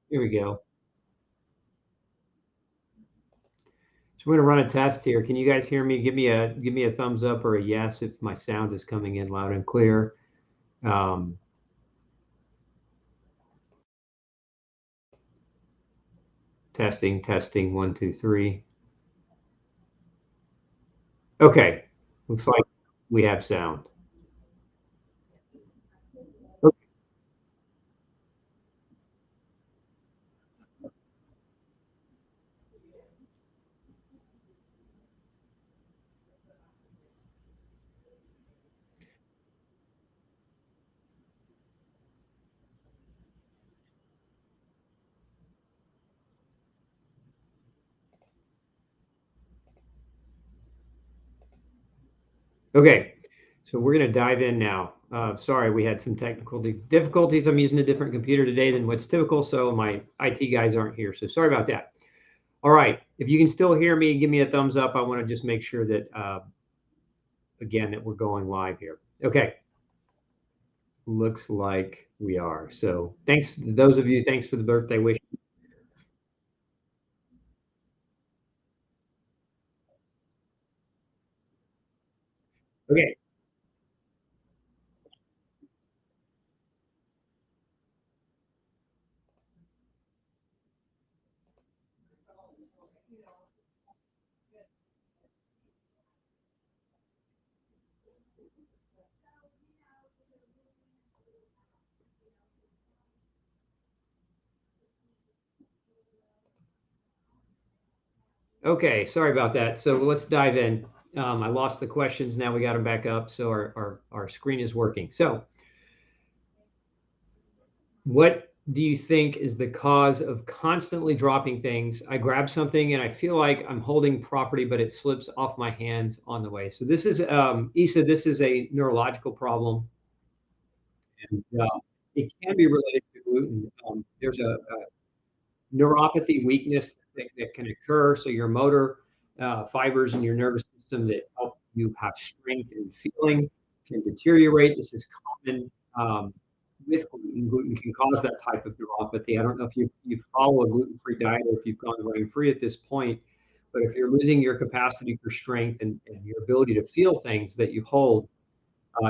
Here we go. So we're gonna run a test here. Can you guys hear me? Give me a thumbs up or a yes if my sound is coming in loud and clear. Um, testing, testing, 1, 2, 3. Okay, looks like we have sound. Okay, so we're gonna dive in now. Sorry, we had some technical difficulties. I'm using a different computer today than what's typical, so my IT guys aren't here. So sorry about that. All right, if you can still hear me, give me a thumbs up. I want to just make sure that again that we're going live here. Okay, looks like we are. So thanks, those of you. Thanks for the birthday wish. Okay, okay. Sorry about that. So let's dive in. I lost the questions. Now we got them back up. So our screen is working. So what do you think is the cause of constantly dropping things? I grab something and I feel like I'm holding property, but it slips off my hands on the way. So this is, Issa, this is a neurological problem, and it can be related to gluten. There's a neuropathy weakness that can occur. So your motor fibers in your nervous system that help you have strength and feeling can deteriorate. This is common with gluten. Gluten can cause that type of neuropathy. I don't know if you follow a gluten-free diet or if you've gone grain-free at this point, but if you're losing your capacity for strength and your ability to feel things that you hold,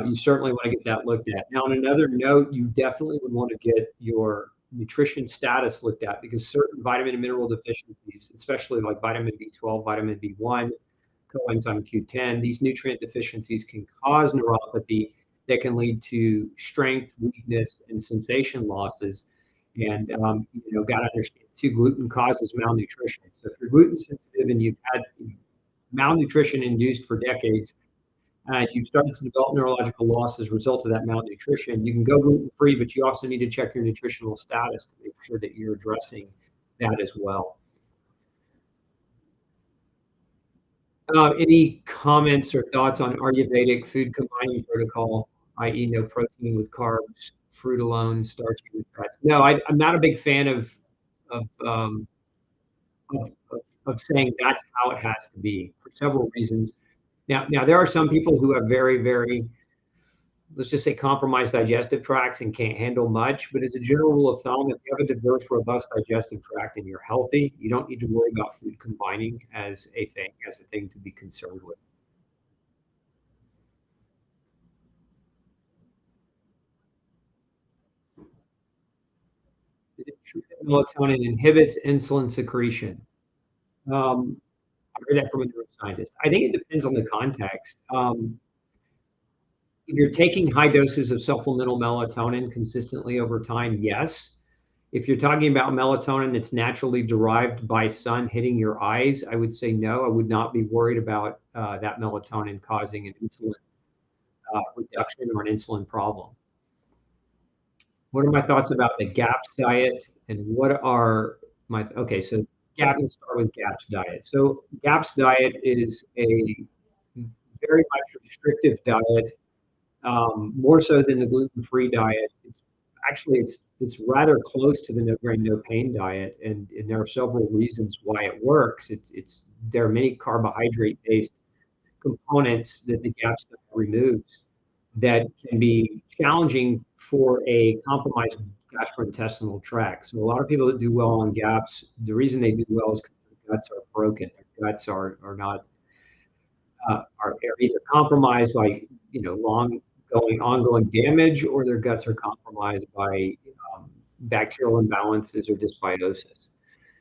you certainly want to get that looked at. Now, on another note, you definitely would want to get your nutrition status looked at because certain vitamin and mineral deficiencies, especially like vitamin B12, vitamin B1, coenzyme Q10, these nutrient deficiencies can cause neuropathy that can lead to strength, weakness, and sensation losses. And got to understand too, gluten causes malnutrition. So if you're gluten sensitive and you've had malnutrition induced for decades, and you've started to develop neurological loss as a result of that malnutrition, you can go gluten free, but you also need to check your nutritional status to make sure that you're addressing that as well. Any comments or thoughts on Ayurvedic food combining protocol, i.e., no protein with carbs, fruit alone, starchy with fats? No, I'm not a big fan of, um, of saying that's how it has to be for several reasons. Now there are some people who have very, very, let's just say, compromised digestive tracts and can't handle much. But as a general rule of thumb, if you have a diverse, robust digestive tract and you're healthy, you don't need to worry about food combining as a thing to be concerned with. Is it true that melatonin inhibits insulin secretion? Um, I heard that from a neuroscientist. I think it depends on the context. If you're taking high doses of supplemental melatonin consistently over time, yes. If you're talking about melatonin that's naturally derived by sun hitting your eyes, I would say no. I would not be worried about that melatonin causing an insulin reduction or an insulin problem. What are my thoughts about the GAPS diet and what are okay, so let's start with GAPS diet. So GAPS diet is a very much restrictive diet, more so than the gluten-free diet. It's rather close to the no grain, no pain diet, and there are several reasons why it works. There are many carbohydrate-based components that the GAPS diet removes that can be challenging for a compromised gastrointestinal tract. So a lot of people that do well on GAPS, the reason they do well is because their guts are broken. Their guts are not are either compromised by long going ongoing damage, or their guts are compromised by bacterial imbalances or dysbiosis.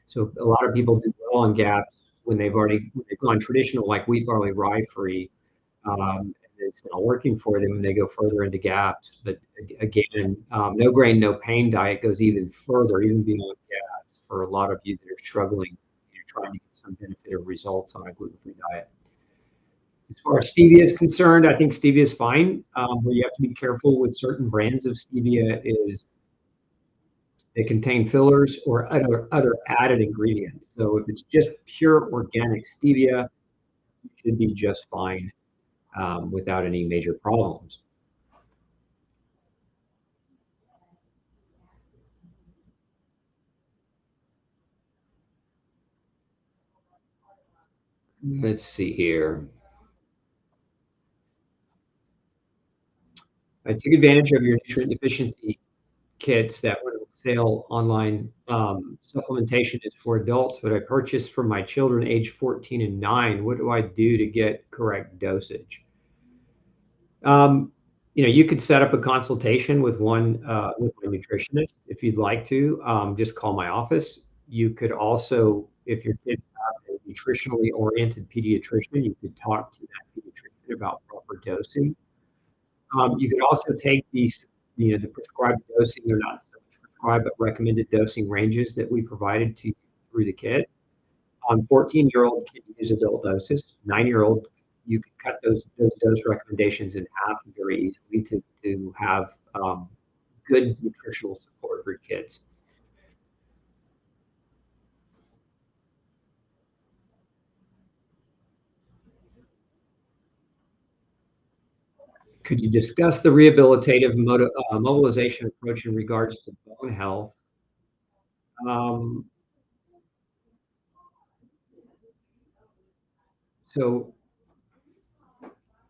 So a lot of people do well on GAPS when they've gone traditional, like wheat, barley, rye free, and it's not working for them when they go further into GAPS. But again, no grain, no pain diet goes even further, even beyond GAPS for a lot of you that are struggling. You're trying to get some benefit or results on a gluten-free diet. As far as stevia is concerned, I think stevia is fine. Where you have to be careful with certain brands of stevia is they contain fillers or other added ingredients. So if it's just pure organic stevia, it should be just fine without any major problems. Let's see here. I took advantage of your nutrient deficiency kits that went on sale online. Supplementation is for adults, but I purchased for my children age 14 and 9. What do I do to get correct dosage? Um, you could set up a consultation with with a nutritionist if you'd like to. Just call my office. You could also, if your kids have a nutritionally oriented pediatrician, you could talk to that pediatrician about proper dosing. You could also take the prescribed dosing, they're not so much prescribed, but recommended dosing ranges that we provided to you through the kit. 14-year-olds can use adult doses. 9-year-old, you can cut those dose recommendations in half very easily to have good nutritional support for kids. Could you discuss the rehabilitative mobilization approach in regards to bone health? Um, so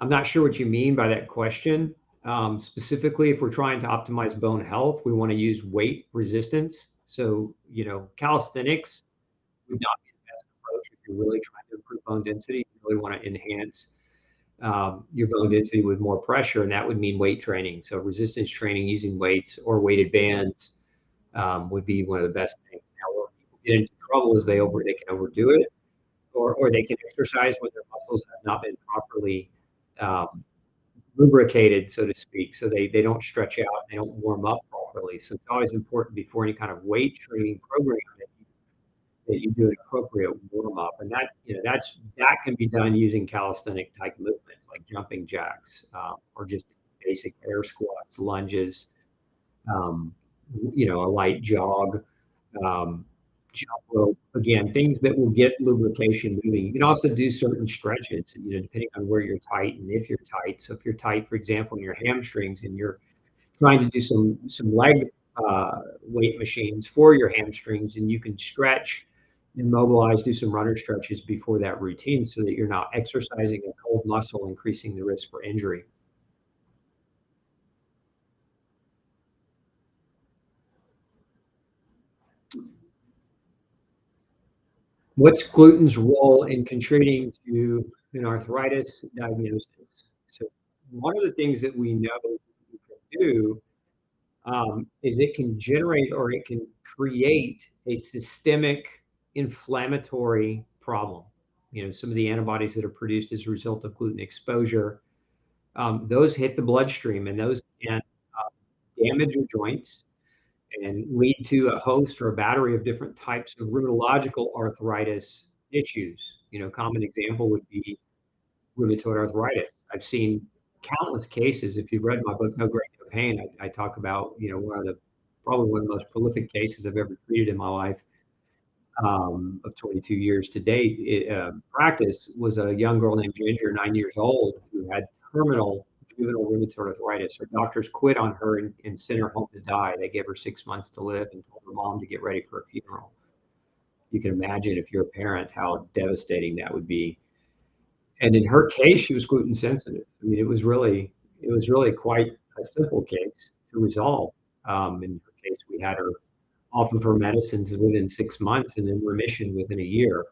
I'm not sure what you mean by that question. Specifically, if we're trying to optimize bone health, we want to use weight resistance. So, calisthenics would not be the best approach if you're really trying to improve bone density. You really want to enhance your bone density with more pressure, and that would mean weight training. So, resistance training using weights or weighted bands would be one of the best things. Now, where people get into trouble is they can overdo it, or they can exercise when their muscles have not been properly um, lubricated, so to speak, so they don't stretch out, they don't warm up properly. So it's always important before any kind of weight training program that you do an appropriate warm up, and that can be done using calisthenic type movements like jumping jacks or just basic air squats, lunges, um, a light jog, um, jump rope. Again, things that will get lubrication moving. You can also do certain stretches, depending on where you're tight and if you're tight. So if you're tight, for example, in your hamstrings and you're trying to do some leg weight machines for your hamstrings, and you can stretch and mobilize, do some runner stretches before that routine so that you're not exercising a cold muscle, increasing the risk for injury. What's gluten's role in contributing to an arthritis diagnosis? So one of the things that we know you can do is it can generate or it can create a systemic inflammatory problem. Some of the antibodies that are produced as a result of gluten exposure, those hit the bloodstream and those can damage your joints and lead to a host or a battery of different types of rheumatological arthritis issues. Common example would be rheumatoid arthritis. I've seen countless cases. If you've read my book, No Grain, No Pain, I talk about, probably one of the most prolific cases I've ever treated in my life of 22 years to date. Practice was a young girl named Ginger, 9 years old, who had terminal juvenile rheumatoid arthritis. Her doctors quit on her and sent her home to die. They gave her 6 months to live and told her mom to get ready for a funeral. You can imagine if you're a parent how devastating that would be. And in her case, she was gluten sensitive. I mean, it was really quite a simple case to resolve. In her case, We had her off of her medicines within 6 months and in remission within a year.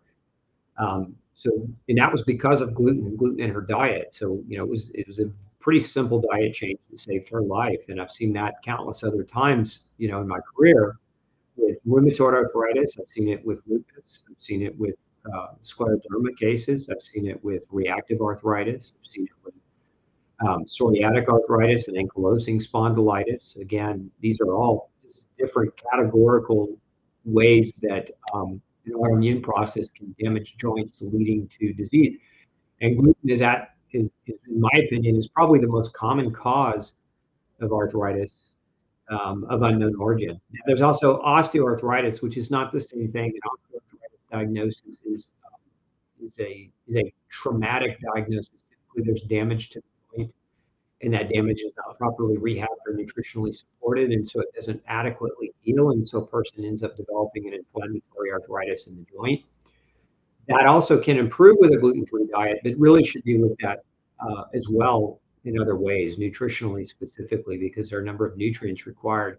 So, and that was because of gluten in her diet. So, it was a pretty simple diet change that saved her life. And I've seen that countless other times, in my career with rheumatoid arthritis. I've seen it with lupus. I've seen it with scleroderma cases. I've seen it with reactive arthritis. I've seen it with psoriatic arthritis and ankylosing spondylitis. Again, these are all just different categorical ways that an autoimmune process can damage joints, leading to disease. And gluten in my opinion, is probably the most common cause of arthritis of unknown origin. Now, there's also osteoarthritis, which is not the same thing. An osteoarthritis diagnosis is a traumatic diagnosis. Typically, there's damage to the joint, and that damage is not properly rehabbed or nutritionally supported, and so it doesn't adequately heal, and so a person ends up developing an inflammatory arthritis in the joint. That also can improve with a gluten-free diet, but really should be looked at as well in other ways, nutritionally specifically, because there are a number of nutrients required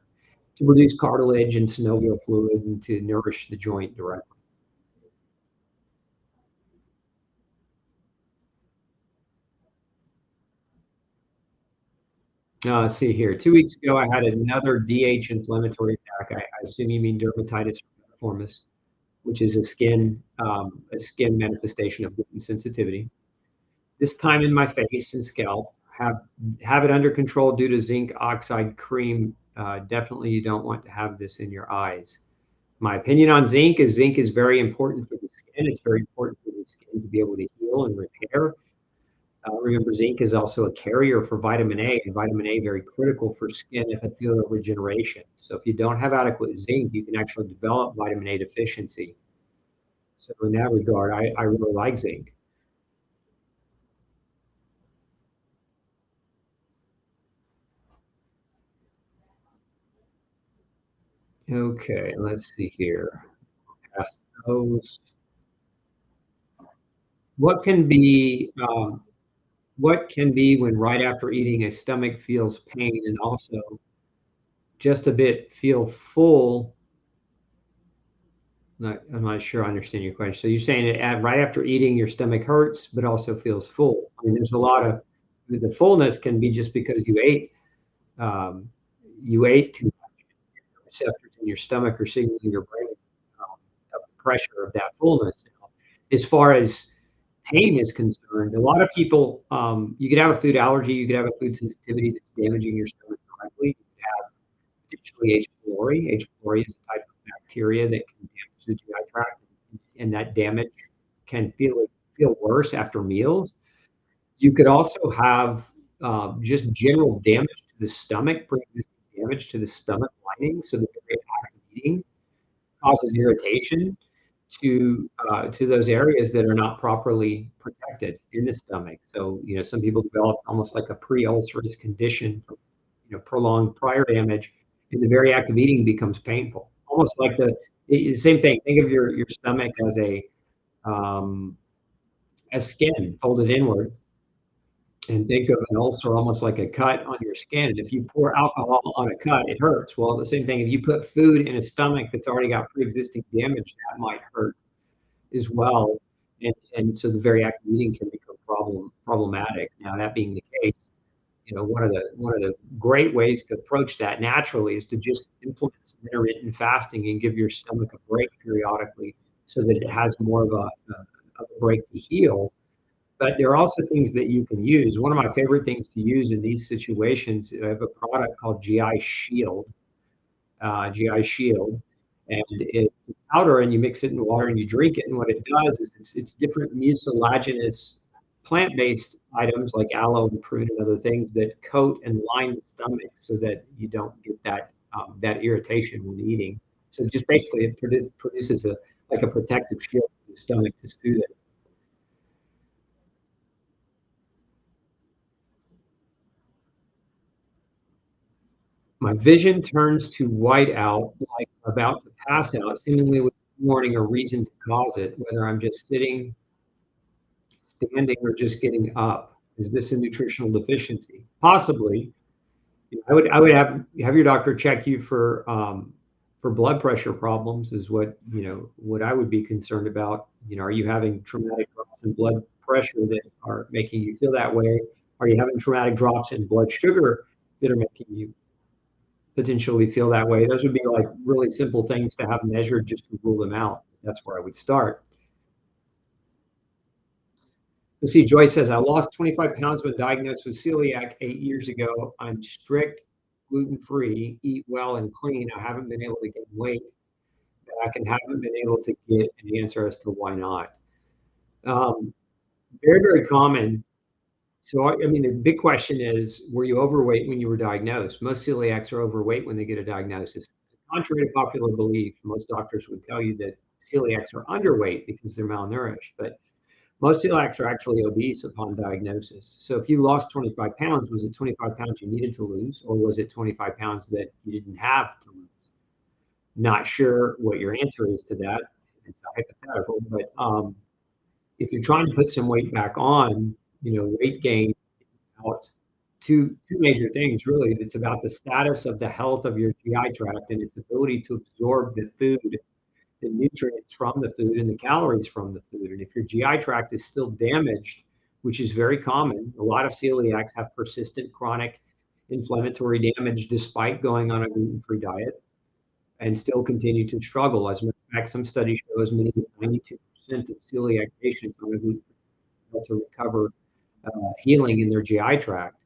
to produce cartilage and synovial fluid and to nourish the joint directly. See here. 2 weeks ago, I had another DH inflammatory attack. I assume you mean dermatitis piriformis, which is a skin manifestation of gluten sensitivity. This time in my face and scalp. Have it under control due to zinc oxide cream. Definitely, you don't want to have this in your eyes. My opinion on zinc is very important for the skin. It's very important for the skin to be able to heal and repair. Remember, zinc is also a carrier for vitamin A, and vitamin A very critical for skin epithelial regeneration. So if you don't have adequate zinc, you can actually develop vitamin A deficiency. So in that regard, I really like zinc. Okay, let's see here. Past those. What can be what can be when right after eating a stomach feels pain and also just a bit feel full. I'm not sure I understand your question. So you're saying that right after eating, your stomach hurts, but also feels full. I mean, there's a lot of the fullness can be just because um, you ate too much. Receptors in your stomach are signaling your brain of the pressure of that fullness. Now, as far as pain is concerned, a lot of people, you could have a food allergy, you could have a food sensitivity that's damaging your stomach directly. You could have potentially H. pylori. H. pylori is a type of bacteria that can damage the GI tract, and that damage can feel worse after meals. You could also have just general damage to the stomach, pre-existing damage to the stomach lining, so the very act of eating causes irritation to those areas that are not properly protected in the stomach. So, some people develop almost like a pre-ulcerous condition from, prolonged prior damage, and the very act of eating becomes painful. Almost like same thing. Think of your stomach um, as skin folded inward, and think of an ulcer almost like a cut on your skin. And if you pour alcohol on a cut, it hurts. Well, the same thing, if you put food in a stomach that's already got pre-existing damage, that might hurt as well. And so the very act of eating can become problematic. Now, that being the case, one of the great ways to approach that naturally is to just implement some intermittent fasting and give your stomach a break periodically so that it has more of a break to heal. But there are also things that you can use. One of my favorite things to use in these situations, I have a product called GI Shield, and it's a powder, and you mix it in water and you drink it. And what it does is it's different mucilaginous plant-based items like aloe and prune and other things that coat and line the stomach so that you don't get that irritation when eating. So just basically, it produces a protective shield for the stomach to soothe it. My vision turns to white out, like about to pass out, seemingly with no warning or reason to cause it, whether I'm just sitting, standing, or just getting up. Is this a nutritional deficiency? Possibly. I would have your doctor check you for blood pressure problems is what, what I would be concerned about. Are you having traumatic drops in blood pressure that are making you feel that way? Are you having traumatic drops in blood sugar that are making you potentially feel that way? Those would be like really simple things to have measured just to rule them out. That's where I would start. Let's see, Joyce says, I lost 25 pounds when diagnosed with celiac 8 years ago. I'm strict, gluten free, eat well and clean. I haven't been able to gain weight back and haven't been able to get an answer as to why not. Um, very, very common. So, I mean, the big question is, were you overweight when you were diagnosed? Most celiacs are overweight when they get a diagnosis. Contrary to popular belief, most doctors would tell you that celiacs are underweight because they're malnourished. But most celiacs are actually obese upon diagnosis. So if you lost 25 pounds, was it 25 pounds you needed to lose, or was it 25 pounds that you didn't have to lose? Not sure what your answer is to that. It's a hypothetical, but if you're trying to put some weight back on, weight gain out two major things really. It's about the status of the health of your GI tract and its ability to absorb the food, the nutrients from the food and the calories from the food. And if your GI tract is still damaged, which is very common, a lot of celiacs have persistent chronic inflammatory damage despite going on a gluten-free diet and still continue to struggle. As a matter of fact, some studies show as many as 92% of celiac patients on a gluten to recover healing in their GI tract.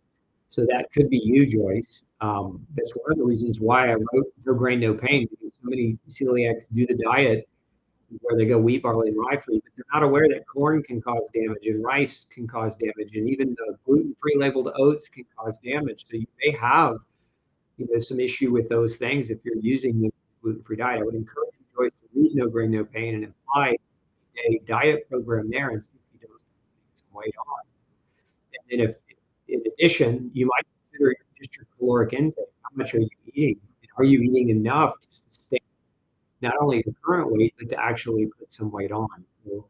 So that could be you, Joyce. That's one of the reasons why I wrote No Grain, No Pain, because so many celiacs do the diet where they go wheat, barley, and rye free, but they're not aware that corn can cause damage and rice can cause damage, and even the gluten-free labeled oats can cause damage. So you may have, some issue with those things if you're using the gluten-free diet. I would encourage you, Joyce, to read No Grain, No Pain and apply a diet program there and see if you don't take some weight off. And then if, in addition, you might consider just your caloric intake. How much are you eating? Are you eating enough to sustain not only the current weight, but to actually put some weight on? So,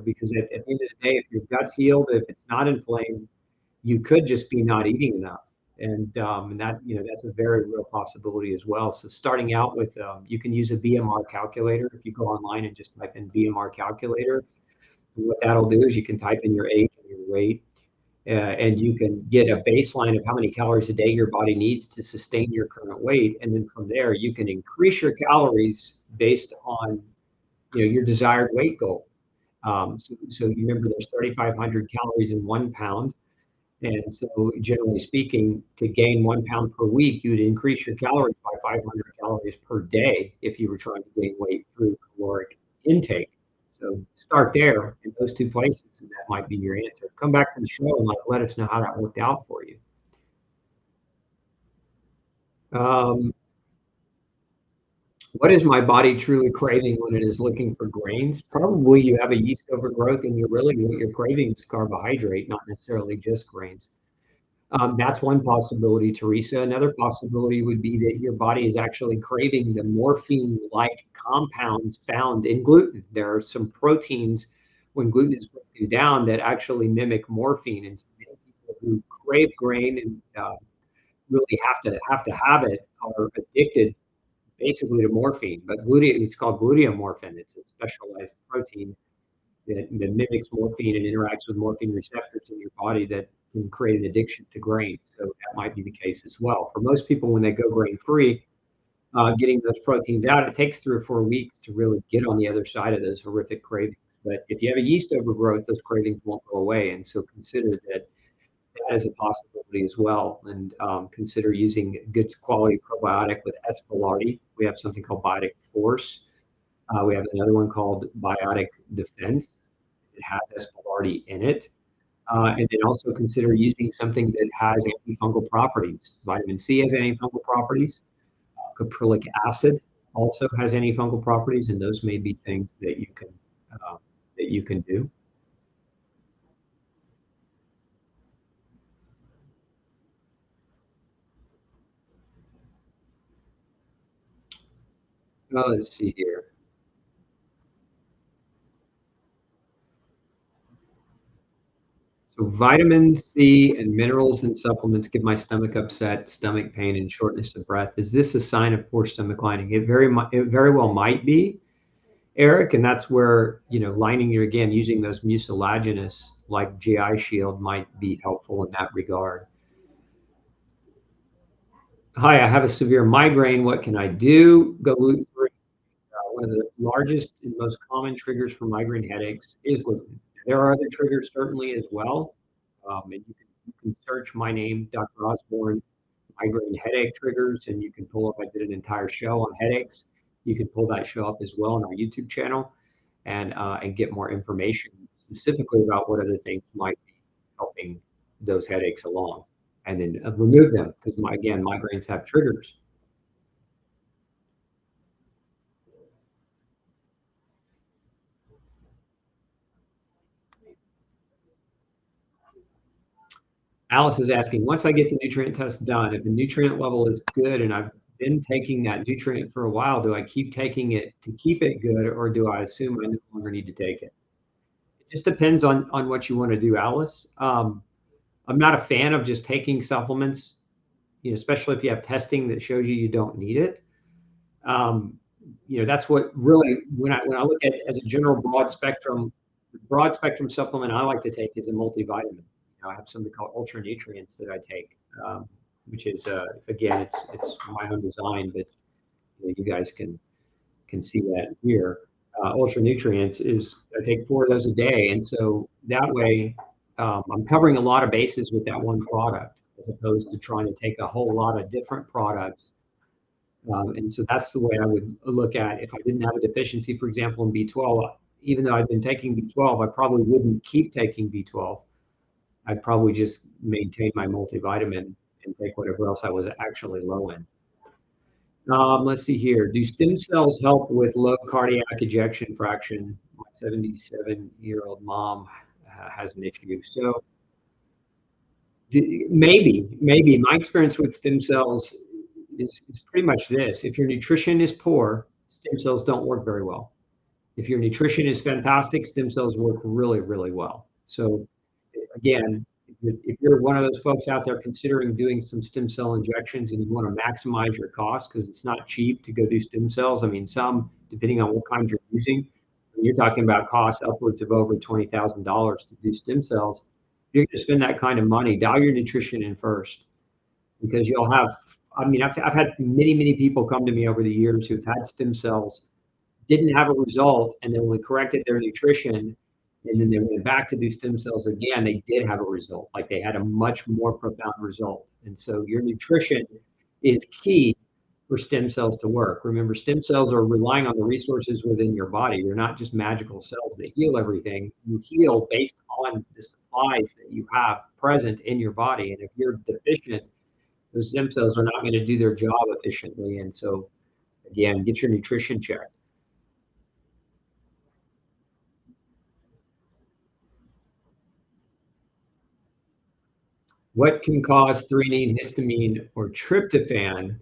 because at the end of the day, if your gut's healed, if it's not inflamed, you could just be not eating enough. And that, that's a very real possibility as well. So starting out with, you can use a BMR calculator. If you go online and just type in BMR calculator, what that'll do is you can type in your age and your weight, and you can get a baseline of how many calories a day your body needs to sustain your current weight. And then from there, you can increase your calories based on your desired weight goal. So you remember there's 3,500 calories in 1 pound. And so generally speaking, to gain 1 pound per week, you'd increase your calories by 500 calories per day if you were trying to gain weight through caloric intake. So start there in those two places, and that might be your answer. Come back to the show and let us know how that worked out for you. Um, what is my body truly craving when it is looking for grains? Probably you have a yeast overgrowth and what you're craving is carbohydrate, not necessarily just grains. That's one possibility, Teresa. Another possibility would be that your body is actually craving the morphine-like compounds found in gluten. There are some proteins when gluten is broken down that actually mimic morphine, and so many people who crave grain and really have to have it are addicted basically to morphine. But it's called gluteomorphin. It's a specialized protein that mimics morphine and interacts with morphine receptors in your body that can create an addiction to grain. So that might be the case as well. For most people, when they go grain free, getting those proteins out, it takes 3 or 4 weeks to really get on the other side of those horrific cravings. But if you have a yeast overgrowth, those cravings won't go away. And so consider that that is a possibility as well. And consider using good quality probiotic with Espelarti. We have something called Biotic Force. We have another one called Biotic Defense. It has Espelarti in it. And then also consider using something that has antifungal properties. Vitamin C has antifungal properties. Caprylic acid also has antifungal properties, and those may be things uh, that you can do. Let's see here. So vitamin C and minerals and supplements give my stomach upset, stomach pain, and shortness of breath. Is this a sign of poor stomach lining? It very well might be, Eric, and that's where, lining your, again, using those mucilaginous like GI Shield might be helpful in that regard. Hi, I have a severe migraine. What can I do? Go gluten-free. One of the largest and most common triggers for migraine headaches is gluten. There are other triggers certainly as well. And you can search my name, Dr. Osborne, migraine headache triggers, and you can pull up. I did an entire show on headaches. You can pull that show up as well on our YouTube channel, and get more information specifically about what other things might be helping those headaches along, and then remove them because again, migraines have triggers. Alice is asking, once I get the nutrient test done, if the nutrient level is good and I've been taking that nutrient for a while, do I keep taking it to keep it good, or do I assume I no longer need to take it? It just depends on what you want to do, Alice. I'm not a fan of just taking supplements, especially if you have testing that shows you don't need it. That's what really, when I look at as a general broad spectrum supplement I like to take is a multivitamin. I have something called ultra nutrients that I take, which is again, it's my own design, but you guys can see that here. Ultra nutrients is I take 4 of those a day, and so that way I'm covering a lot of bases with that one product, as opposed to trying to take a whole lot of different products. And so that's the way I would look at if I didn't have a deficiency, for example, in B12. Even though I've been taking B12, I probably wouldn't keep taking B12. I'd probably just maintain my multivitamin and take whatever else I was actually low in. Let's see here. Do stem cells help with low cardiac ejection fraction? My 77-year-old mom has an issue. So maybe. My experience with stem cells is pretty much this. If your nutrition is poor, stem cells don't work very well. If your nutrition is fantastic, stem cells work really, really well. So again, if you're one of those folks out there considering doing some stem cell injections and you want to maximize your cost, because it's not cheap to go do stem cells. I mean, some, depending on what kind you're using, you're talking about costs upwards of over $20,000 to do stem cells. If you're going to spend that kind of money, dial your nutrition in first, because you'll have, I've had many people come to me over the years who've had stem cells, didn't have a result, and then when we corrected their nutrition, and then they went back to do stem cells again, they did have a result. Like they had a much more profound result. And so your nutrition is key for stem cells to work. Remember, stem cells are relying on the resources within your body. They're not just magical cells that heal everything. You heal based on the supplies that you have present in your body. And if you're deficient, those stem cells are not going to do their job efficiently. And so, again, get your nutrition checked. What can cause threonine, histamine, or tryptophan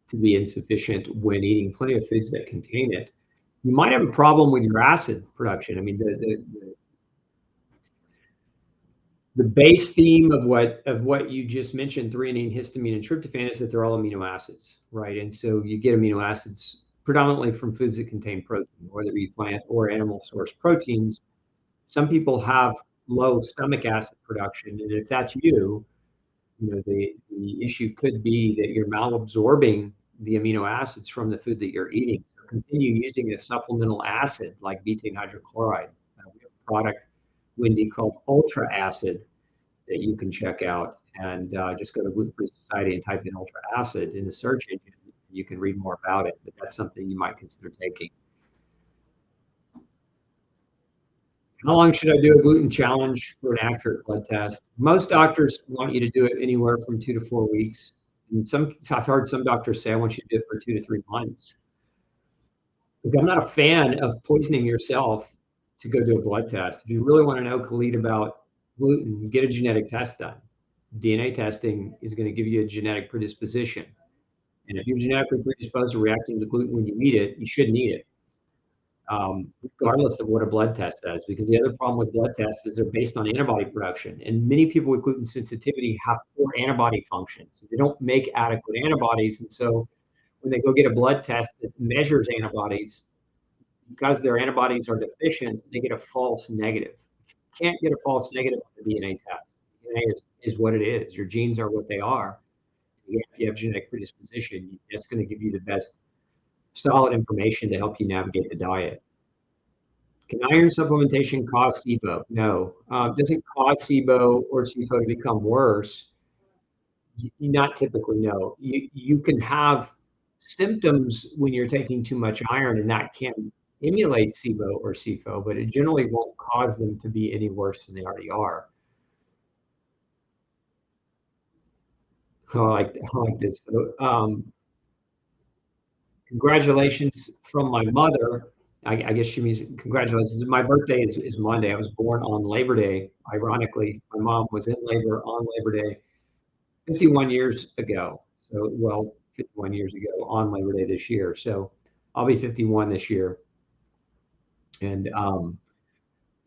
to be insufficient when eating plenty of foods that contain it? You might have a problem with your acid production. I mean, the base theme of what you just mentioned, threonine, histamine, and tryptophan, is that they're all amino acids, right? And so you get amino acids predominantly from foods that contain protein, whether it be plant or animal source proteins. Some people have low stomach acid production, and if that's you, the issue could be that you're malabsorbing the amino acids from the food that you're eating. So continue using a supplemental acid like betaine hydrochloride. We have a product, Wendy, called Ultra Acid that you can check out, and just go to Gluten Free Society and type in Ultra Acid in the search engine. You can read more about it, but that's something you might consider taking. How long should I do a gluten challenge for an accurate blood test? Most doctors want you to do it anywhere from 2 to 4 weeks. And I've heard some doctors say, I want you to do it for 2 to 3 months. Look, I'm not a fan of poisoning yourself to go do a blood test. If you really want to know, Khalid, about gluten, get a genetic test done. DNA testing is going to give you a genetic predisposition. And if you're genetically predisposed to reacting to gluten when you eat it, you shouldn't eat it. regardless of what a blood test says, because the other problem with blood tests is they're based on antibody production. And many people with gluten sensitivity have poor antibody functions. They don't make adequate antibodies. And so when they go get a blood test that measures antibodies, because their antibodies are deficient, they get a false negative. You can't get a false negative on the DNA test. DNA is what it is. Your genes are what they are. If you have genetic predisposition, that's going to give you the best solid information to help you navigate the diet. Can iron supplementation cause SIBO? No. Does it cause SIBO or SIFO to become worse? Not typically, no. You can have symptoms when you're taking too much iron, and that can emulate SIBO or SIFO, but it generally won't cause them to be any worse than they already are. I like this. So, congratulations from my mother. I guess she means congratulations. My birthday is Monday. I was born on Labor Day. Ironically, my mom was in labor on Labor Day 51 years ago. So, well, 51 years ago on Labor Day this year. So I'll be 51 this year. And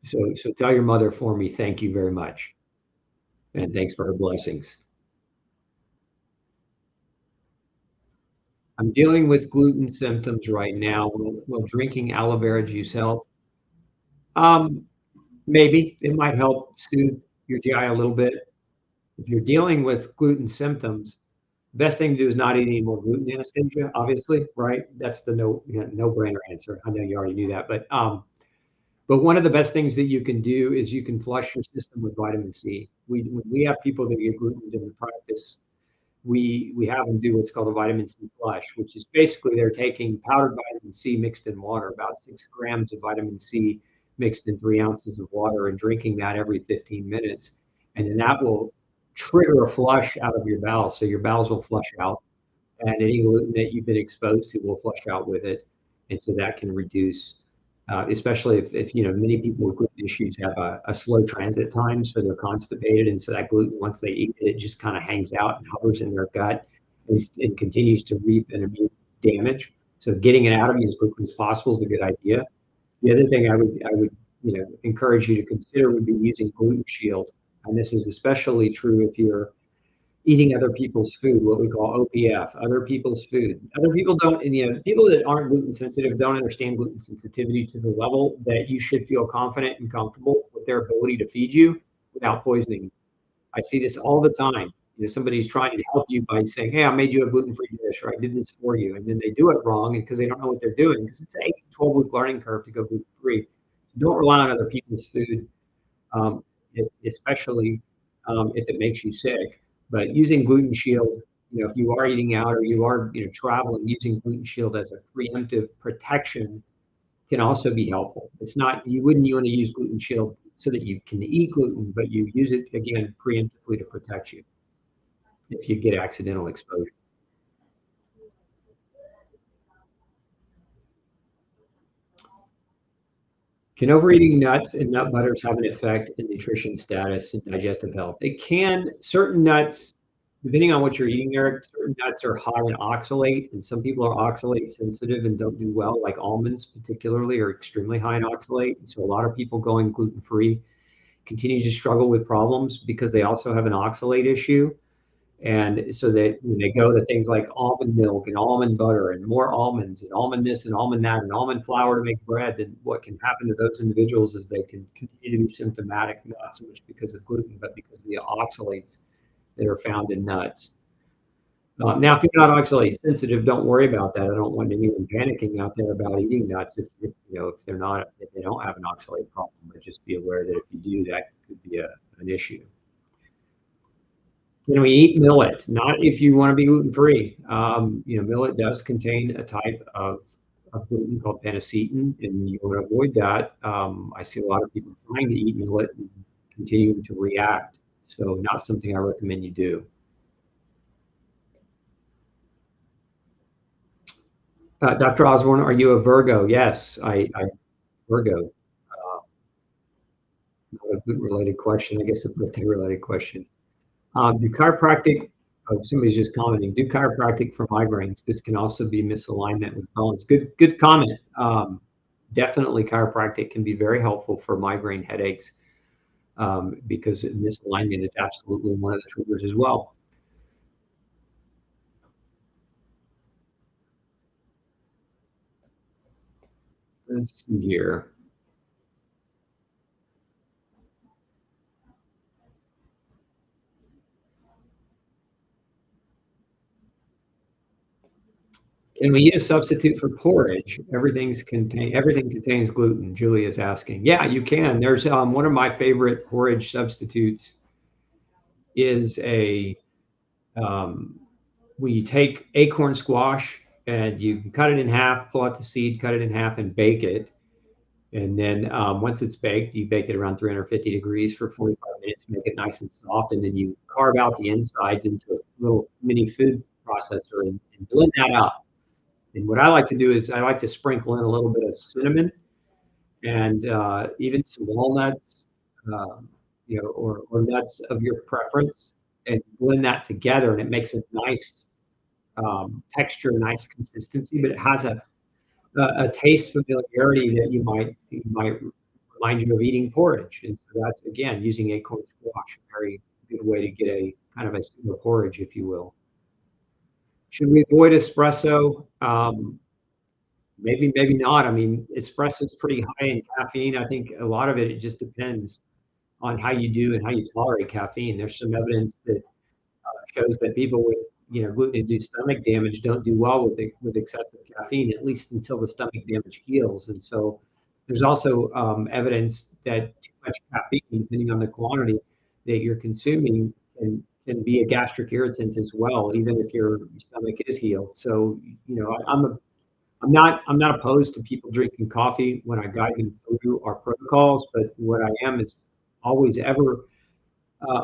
so tell your mother for me, thank you very much. And thanks for her blessings. I'm dealing with gluten symptoms right now. Will drinking aloe vera juice help? Um, Maybe it might help soothe your GI a little bit. If you're dealing with gluten symptoms, best thing to do is not eat any more gluten anesthesia, obviously, right? That's the no-brainer answer. I know you already knew that, but one of the best things that you can do is you can flush your system with vitamin C. When we have people that get gluten in the practice, we have them do what's called a vitamin C flush, which is basically they're taking powdered vitamin C mixed in water, about 6 grams of vitamin C mixed in 3 ounces of water, and drinking that every 15 minutes. And then that will trigger a flush out of your bowels. So your bowels will flush out, and any gluten that you've been exposed to will flush out with it. And so that can reduce, especially if many people with gluten issues have a slow transit time, so they're constipated, and so that gluten, once they eat it, it just kind of hangs out and hovers in their gut and continues to reap and immune damage. So getting it out of you as quickly as possible is a good idea. The other thing I would encourage you to consider would be using Gluten Shield, and this is especially true if you're eating other people's food, what we call OPF, other people's food. Other people don't, and people that aren't gluten sensitive don't understand gluten sensitivity to the level that you should feel confident and comfortable with their ability to feed you without poisoning. I see this all the time. Somebody's trying to help you by saying, "Hey, I made you a gluten-free dish, or I did this for you," and then they do it wrong because they don't know what they're doing, because it's an 8 to 12-week learning curve to go gluten-free. Don't rely on other people's food, um, especially if it makes you sick. But using Gluten Shield, if you are eating out or you are traveling, using Gluten Shield as a preemptive protection can also be helpful. It's not, you wouldn't want to use Gluten Shield so that you can eat gluten, but you use it again preemptively to protect you if you get accidental exposure. Can overeating nuts and nut butters have an effect in nutrition status and digestive health? It can. Certain nuts, depending on what you're eating, Eric, certain nuts are high in oxalate, and some people are oxalate sensitive and don't do well, like almonds particularly are extremely high in oxalate. So a lot of people going gluten-free continue to struggle with problems because they also have an oxalate issue. And so that when they go to things like almond milk and almond butter and more almonds and almond this and almond that and almond flour to make bread, then what can happen to those individuals is they can continue to be symptomatic, not so much because of gluten, but because of the oxalates that are found in nuts. Now, if you're not oxalate sensitive, don't worry about that. I don't want anyone panicking out there about eating nuts if they don't have an oxalate problem. But just be aware that if you do, that could be an issue. Can we eat millet? Not if you want to be gluten-free. Millet does contain a type of gluten called panacetin, and you want to avoid that. I see a lot of people trying to eat millet and continuing to react. So not something I recommend you do. Dr. Osborne, are you a Virgo? Yes, I Virgo. Not a gluten-related question. I guess a birthday-related question. Do chiropractic, somebody's just commenting, do chiropractic for migraines. This can also be misalignment with bones. Good comment. definitely chiropractic can be very helpful for migraine headaches, because misalignment is absolutely one of the triggers as well. Let's see here. Can we eat a substitute for porridge? Everything contains gluten, Julie is asking. Yeah, you can. There's one of my favorite porridge substitutes is a um, when you take acorn squash and you cut it in half, pull out the seed, cut it in half, and bake it. And then once it's baked, you bake it around 350 degrees for 45 minutes, make it nice and soft, and then you carve out the insides into a little mini food processor and blend that out. And what I like to do is I like to sprinkle in a little bit of cinnamon and even some walnuts, or nuts of your preference, and blend that together, and it makes a nice texture, nice consistency, but it has a taste familiarity that you might remind you of eating porridge. And so that's again using acorn squash, a very good way to get a kind of a pseudo porridge, if you will. Should we avoid espresso? Maybe, maybe not. I mean, espresso is pretty high in caffeine. I think a lot of it just depends on how you do and how you tolerate caffeine. There's some evidence that shows that people with gluten-induced stomach damage don't do well with excessive caffeine, at least until the stomach damage heals. And so there's also evidence that too much caffeine, depending on the quantity that you're consuming, can be a gastric irritant as well, even if your stomach is healed. So I'm not opposed to people drinking coffee when I guide them through our protocols, but what I am is always ever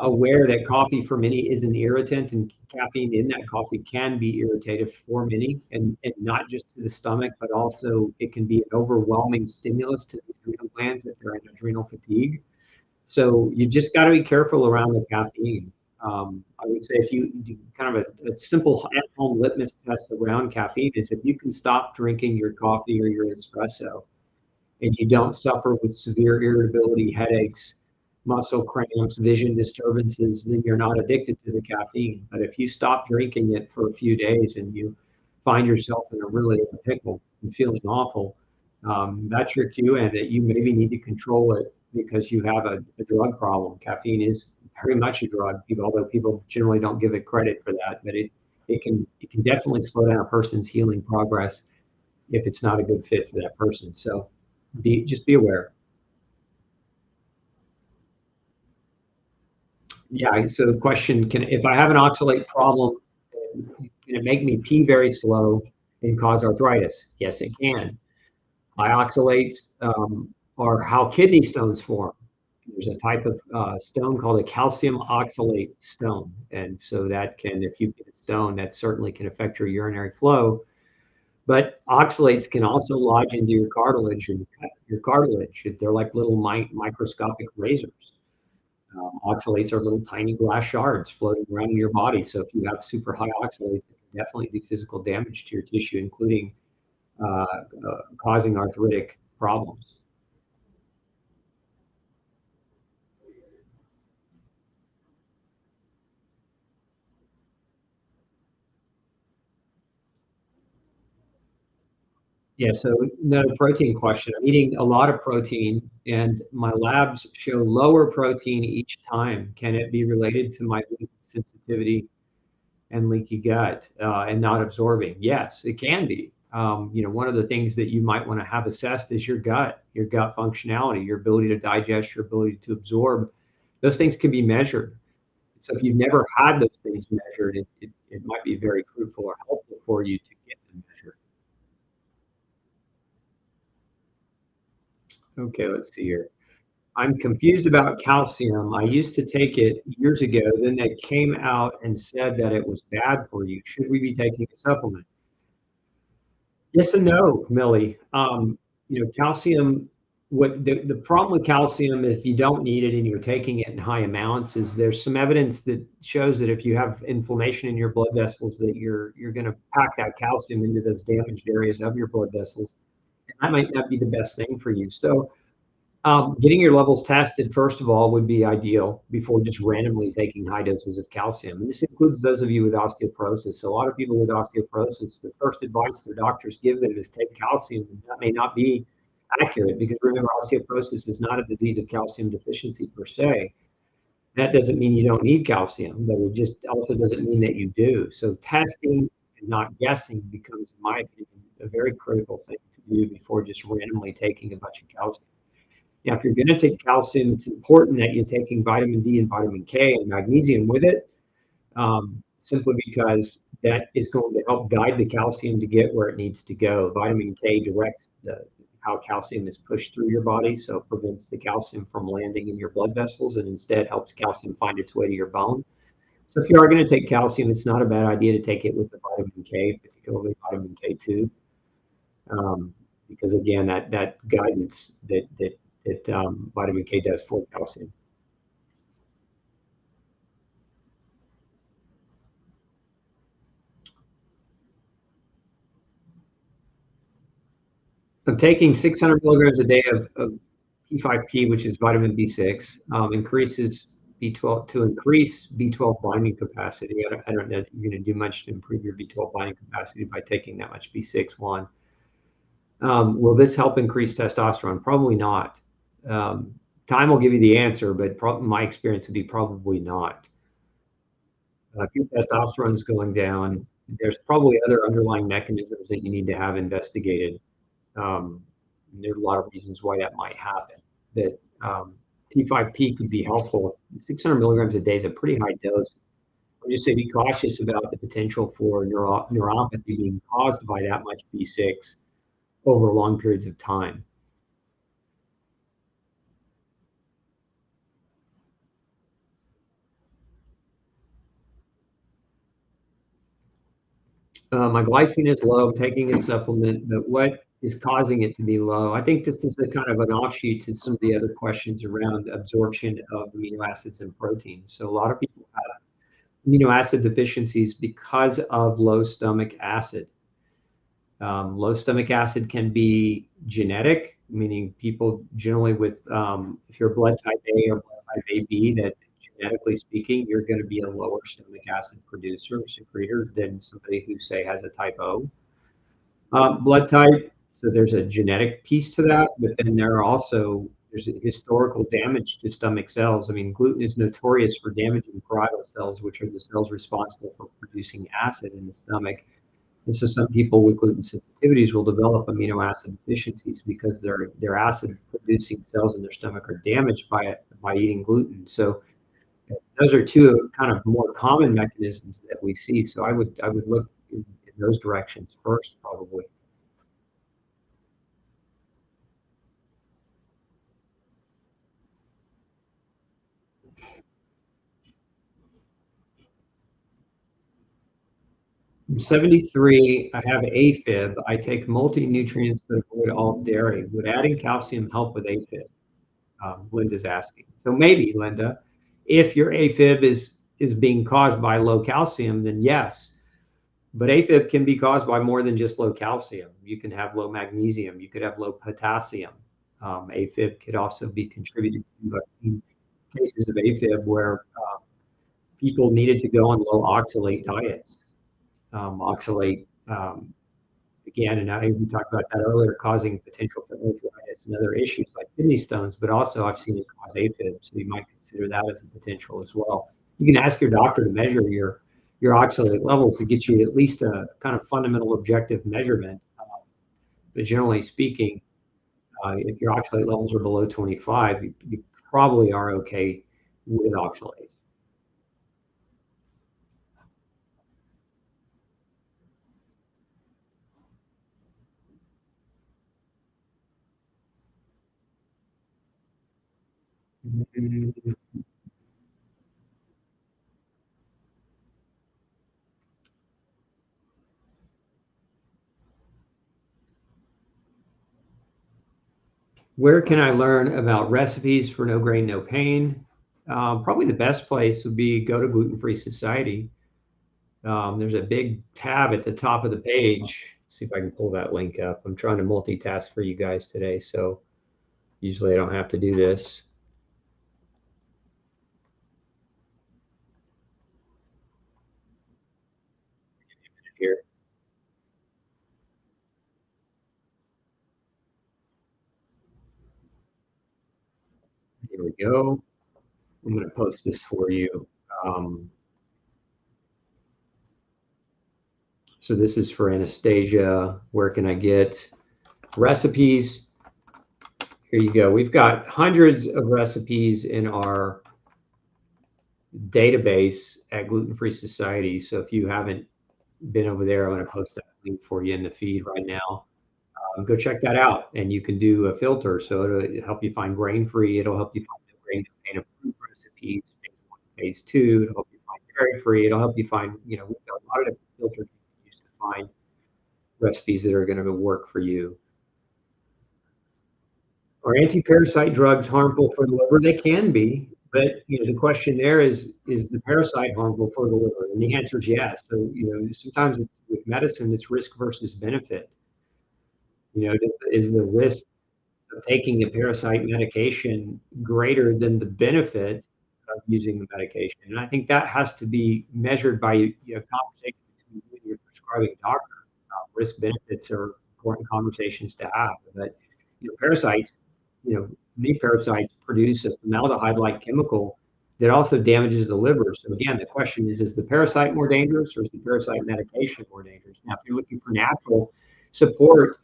aware that coffee for many is an irritant, and caffeine in that coffee can be irritative for many, and not just to the stomach, but also it can be an overwhelming stimulus to the adrenal glands if they're in adrenal fatigue. So you just got to be careful around the caffeine. I would say if you do kind of a simple at-home litmus test around caffeine is if you can stop drinking your coffee or your espresso and you don't suffer with severe irritability, headaches, muscle cramps, vision disturbances, then you're not addicted to the caffeine. But if you stop drinking it for a few days and you find yourself in a really pickle and feeling awful, that's your cue and that you maybe need to control it because you have a drug problem. Caffeine is very much a drug, although people generally don't give it credit for that. But it can definitely slow down a person's healing progress if it's not a good fit for that person. So just be aware. Yeah. So the question, if I have an oxalate problem, can it make me pee very slow and cause arthritis? Yes, it can. High oxalates are how kidney stones form. There's a type of stone called a calcium oxalate stone. And so that can, if you get a stone, that certainly can affect your urinary flow. But oxalates can also lodge into your cartilage and cut your cartilage. They're like little microscopic razors. Oxalates are little tiny glass shards floating around in your body. So if you have super high oxalates, it can definitely do physical damage to your tissue, including causing arthritic problems. Yeah, so another protein question. I'm eating a lot of protein, and my labs show lower protein each time. Can it be related to my gluten sensitivity and leaky gut and not absorbing? Yes, it can be. One of the things that you might want to have assessed is your gut functionality, your ability to digest, your ability to absorb. Those things can be measured. So if you've never had those things measured, it might be very fruitful or helpful for you to get them measured. Okay, let's see here. I'm confused about calcium. I used to take it years ago. Then they came out and said that it was bad for you. Should we be taking a supplement? Yes and no, Millie. Calcium. What the problem with calcium, if you don't need it and you're taking it in high amounts, is there's some evidence that shows that if you have inflammation in your blood vessels, that you're going to pack that calcium into those damaged areas of your blood vessels. That might not be the best thing for you. So, getting your levels tested, first of all, would be ideal before just randomly taking high doses of calcium. And this includes those of you with osteoporosis. So a lot of people with osteoporosis, the first advice their doctors give them is take calcium. And that may not be accurate because remember, osteoporosis is not a disease of calcium deficiency per se. That doesn't mean you don't need calcium, but it just also doesn't mean that you do. So testing and not guessing becomes, in my opinion, a very critical thing to do before just randomly taking a bunch of calcium. Now, if you're going to take calcium, it's important that you're taking vitamin D and vitamin K and magnesium with it, simply because that is going to help guide the calcium to get where it needs to go. Vitamin K directs how calcium is pushed through your body, so it prevents the calcium from landing in your blood vessels and instead helps calcium find its way to your bone. So if you are going to take calcium, it's not a bad idea to take it with the vitamin K, particularly vitamin K2, because again, that guidance that vitamin K does for calcium. I'm taking 600 milligrams a day of P5P, which is vitamin B6, increases B12 to increase B12 binding capacity. I don't know that you're going to do much to improve your B12 binding capacity by taking that much B6. One, will this help increase testosterone? Probably not. Time will give you the answer, but my experience would be probably not. If your testosterone is going down, there's probably other underlying mechanisms that you need to have investigated. There are a lot of reasons why that might happen. That P5P could be helpful. 600 milligrams a day is a pretty high dose. I would just say be cautious about the potential for neuropathy being caused by that much B6 over long periods of time. My glycine is low. I'm taking a supplement, but what is causing it to be low? I think this is a kind of an offshoot to some of the other questions around absorption of amino acids and proteins. So a lot of people have amino acid deficiencies because of low stomach acid. Low stomach acid can be genetic, meaning people generally with, if you're blood type A or blood type AB, that genetically speaking, you're going to be a lower stomach acid producer, secretor than somebody who, say, has a type O blood type. So there's a genetic piece to that, but then there's a historical damage to stomach cells. I mean, gluten is notorious for damaging parietal cells, which are the cells responsible for producing acid in the stomach. And so some people with gluten sensitivities will develop amino acid deficiencies because their acid producing cells in their stomach are damaged by it by eating gluten. So those are two kind of more common mechanisms that we see. So I would look in those directions first, probably. I'm 73. I have Afib. I take multi-nutrients but avoid all dairy. Would adding calcium help with Afib? Linda's asking. So maybe, Linda, if your AFib is being caused by low calcium, then yes. But AFib can be caused by more than just low calcium. You can have low magnesium. You could have low potassium. AFib could also be contributed to in cases of AFib where people needed to go on low oxalate diets. Oxalate, again, and we talked about that earlier, causing potential for arthritis and other issues like kidney stones, but also I've seen it cause AFib, so you might consider that as a potential as well. You can ask your doctor to measure your oxalate levels to get you at least a kind of fundamental objective measurement. But generally speaking, if your oxalate levels are below 25, you probably are okay with oxalate. Mm, Where can I learn about recipes for no grain, no pain? Probably the best place would be go to Gluten Free Society. There's a big tab at the top of the page See if I can pull that link up. I'm trying to multitask for you guys today, so usually I don't have to do this. Here, here we go. I'm going to post this for you. Um, so this is for Anastasia. Where can I get recipes? Here you go. We've got hundreds of recipes in our database at Gluten Free Society. So if you haven't been over there, I'm going to post that link for you in the feed right now. Go check that out, and you can do a filter. So it'll help you find grain-free. It'll help you find no grain and approved recipes, phase one, phase two. It'll help you find dairy-free. It'll help you find, we've got a lot of different filters you can use to find recipes that are going to work for you. Are anti-parasite drugs harmful for the liver? They can be, but the question there is the parasite harmful for the liver? And the answer is yes. So sometimes with medicine, it's risk versus benefit. Is the risk of taking a parasite medication greater than the benefit of using the medication? And I think that has to be measured by a conversation between you and your prescribing doctor. Risk benefits are important conversations to have. But parasites, many parasites produce a formaldehyde-like chemical that also damages the liver. So again, the question is the parasite more dangerous or is the parasite medication more dangerous? Now, if you're looking for natural support,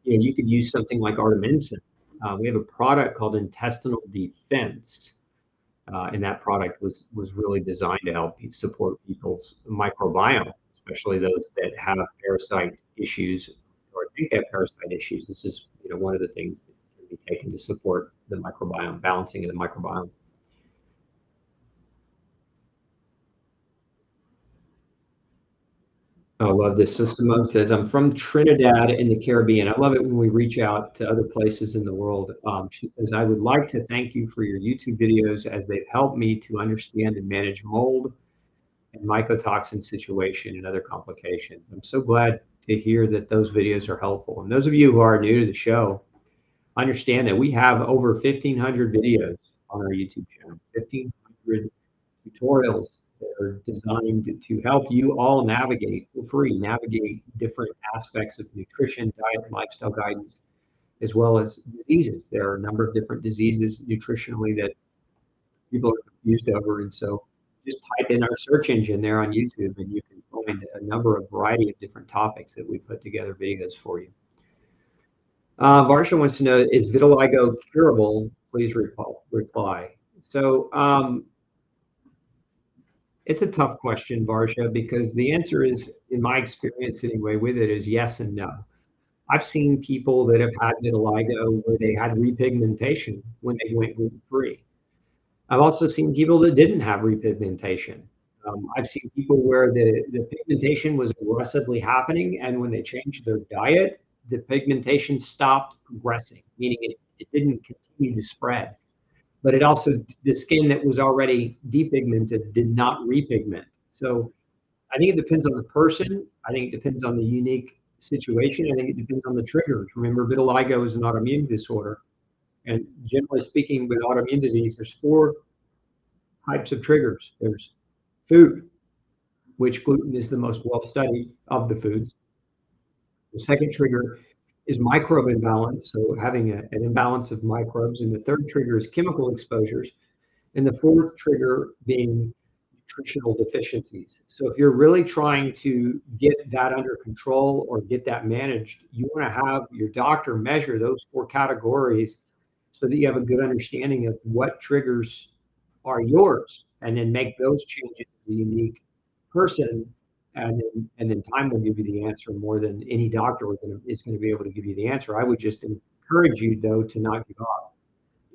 you could use something like artemisinin. We have a product called Intestinal Defense, and that product was really designed to help support people's microbiome, especially those that have parasite issues or think they have parasite issues. This is one of the things that can be taken to support the microbiome, balancing of the microbiome. I love this. So Simone says, I'm from Trinidad in the Caribbean. I love it when we reach out to other places in the world. She says, I would like to thank you for your YouTube videos as they've helped me to understand and manage mold and mycotoxin situation and other complications. I'm so glad to hear that those videos are helpful. And those of you who are new to the show, understand that we have over 1,500 videos on our YouTube channel, 1,500 tutorials that are designed to help you all navigate for free, navigate different aspects of nutrition, diet, and lifestyle guidance, as well as diseases. There are a number of different diseases nutritionally that people are confused over. And so just type in our search engine there on YouTube and you can find a number of variety of different topics that we put together videos for you. Varsha wants to know, is vitiligo curable? Please reply. So it's a tough question, Varsha, because the answer is, in my experience anyway, with it is yes and no. I've seen people that have had vitiligo where they had repigmentation when they went gluten-free. I've also seen people that didn't have repigmentation. I've seen people where the pigmentation was aggressively happening, and when they changed their diet, the pigmentation stopped progressing, meaning it didn't continue to spread. But it also, the skin that was already depigmented did not repigment. So I think it depends on the person. I think it depends on the unique situation. I think it depends on the triggers. Remember, vitiligo is an autoimmune disorder. And generally speaking, with autoimmune disease, there's four types of triggers. There's food, which gluten is the most well-studied of the foods. The second trigger is microbe imbalance, so having an imbalance of microbes. And the third trigger is chemical exposures. And the fourth trigger being nutritional deficiencies. So if you're really trying to get that under control or get that managed, you want to have your doctor measure those four categories so that you have a good understanding of what triggers are yours, and then make those changes as a unique person. And then time will give you the answer more than any doctor is going to be able to give you the answer. I would just encourage you, though, to not give up.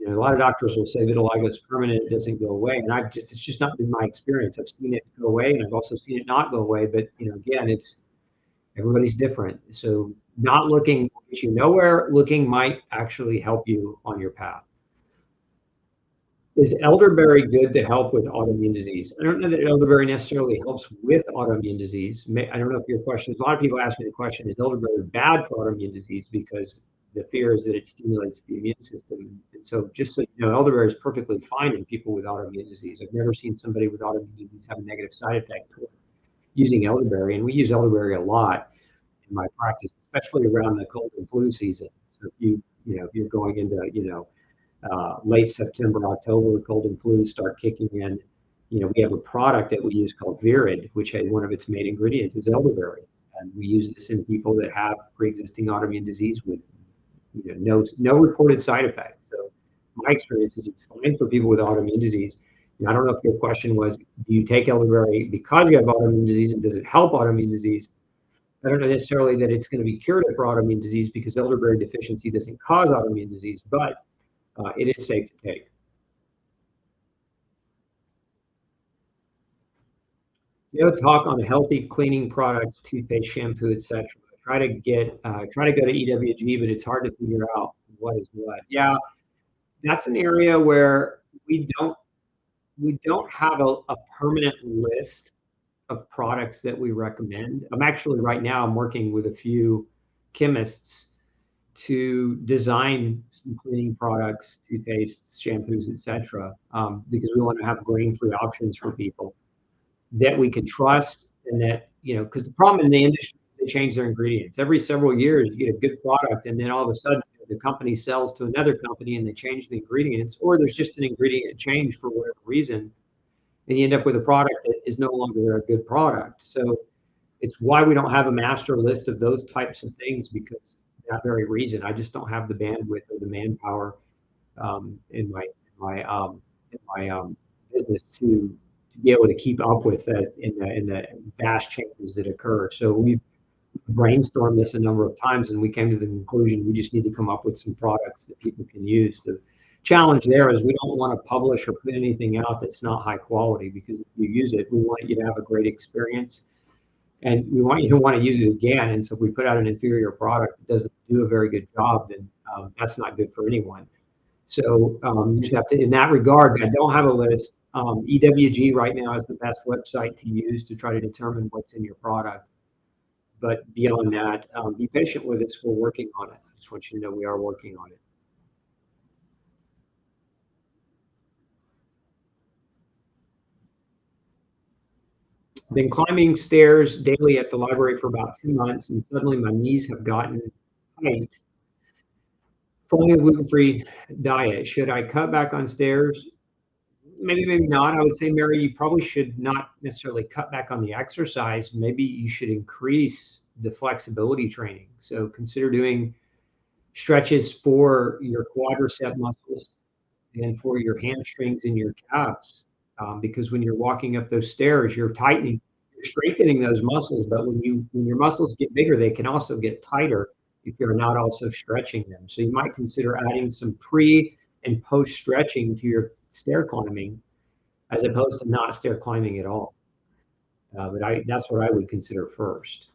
A lot of doctors will say vitiligo is permanent, it doesn't go away. And it's just not been my experience. I've seen it go away and I've also seen it not go away. But, again, everybody's different. So not looking will get you nowhere. Looking might actually help you on your path. Is elderberry good to help with autoimmune disease? I don't know that elderberry necessarily helps with autoimmune disease. I don't know if your question is, a lot of people ask me the question, is elderberry bad for autoimmune disease? Because the fear is that it stimulates the immune system. And so just so you know, elderberry is perfectly fine in people with autoimmune disease. I've never seen somebody with autoimmune disease have a negative side effect using elderberry, and we use elderberry a lot in my practice, especially around the cold and flu season. So if you're going into, late September, October, cold and flu start kicking in. We have a product that we use called Virid, which has one of its main ingredients is elderberry. And we use this in people that have pre-existing autoimmune disease with no reported side effects. So my experience is it's fine for people with autoimmune disease. And I don't know if your question was, do you take elderberry because you have autoimmune disease and does it help autoimmune disease? I don't know necessarily that it's going to be curative for autoimmune disease because elderberry deficiency doesn't cause autoimmune disease, but it is safe to take. Talk on healthy cleaning products, toothpaste, shampoo, etc. Try to go to EWG, but it's hard to figure out what is what. Yeah, that's an area where we don't have a permanent list of products that we recommend. I'm working with a few chemists to design some cleaning products, toothpaste, shampoos, etc. Because we want to have grain-free options for people that we can trust, and that, because the problem in the industry, they change their ingredients every several years. You get a good product, and then all of a sudden the company sells to another company and they change the ingredients, or there's just an ingredient change for whatever reason, and you end up with a product that is no longer a good product. So it's why we don't have a master list of those types of things, because that very reason. I just don't have the bandwidth or the manpower in my business to be able to keep up with that in the vast changes that occur. So we've brainstormed this a number of times, and we came to the conclusion we just need to come up with some products that people can use. The challenge there is we don't want to publish or put anything out that's not high quality, because if you use it, we want you to have a great experience, and we want you to want to use it again. And so if we put out an inferior product that doesn't do a very good job, then that's not good for anyone. So you just have to, in that regard, I don't have a list. EWG right now is the best website to use to try to determine what's in your product. But beyond that, be patient with us. We're working on it. I just want you to know we are working on it. Been climbing stairs daily at the library for about 2 months, and suddenly my knees have gotten tight. Following a gluten-free diet, should I cut back on stairs? Maybe not. I would say, Mary, you probably should not necessarily cut back on the exercise. Maybe you should increase the flexibility training. So consider doing stretches for your quadricep muscles and for your hamstrings and your calves. Because when you're walking up those stairs, you're strengthening those muscles. But when your muscles get bigger, they can also get tighter if you're not also stretching them. So you might consider adding some pre and post stretching to your stair climbing, as opposed to not stair climbing at all. But that's what I would consider first.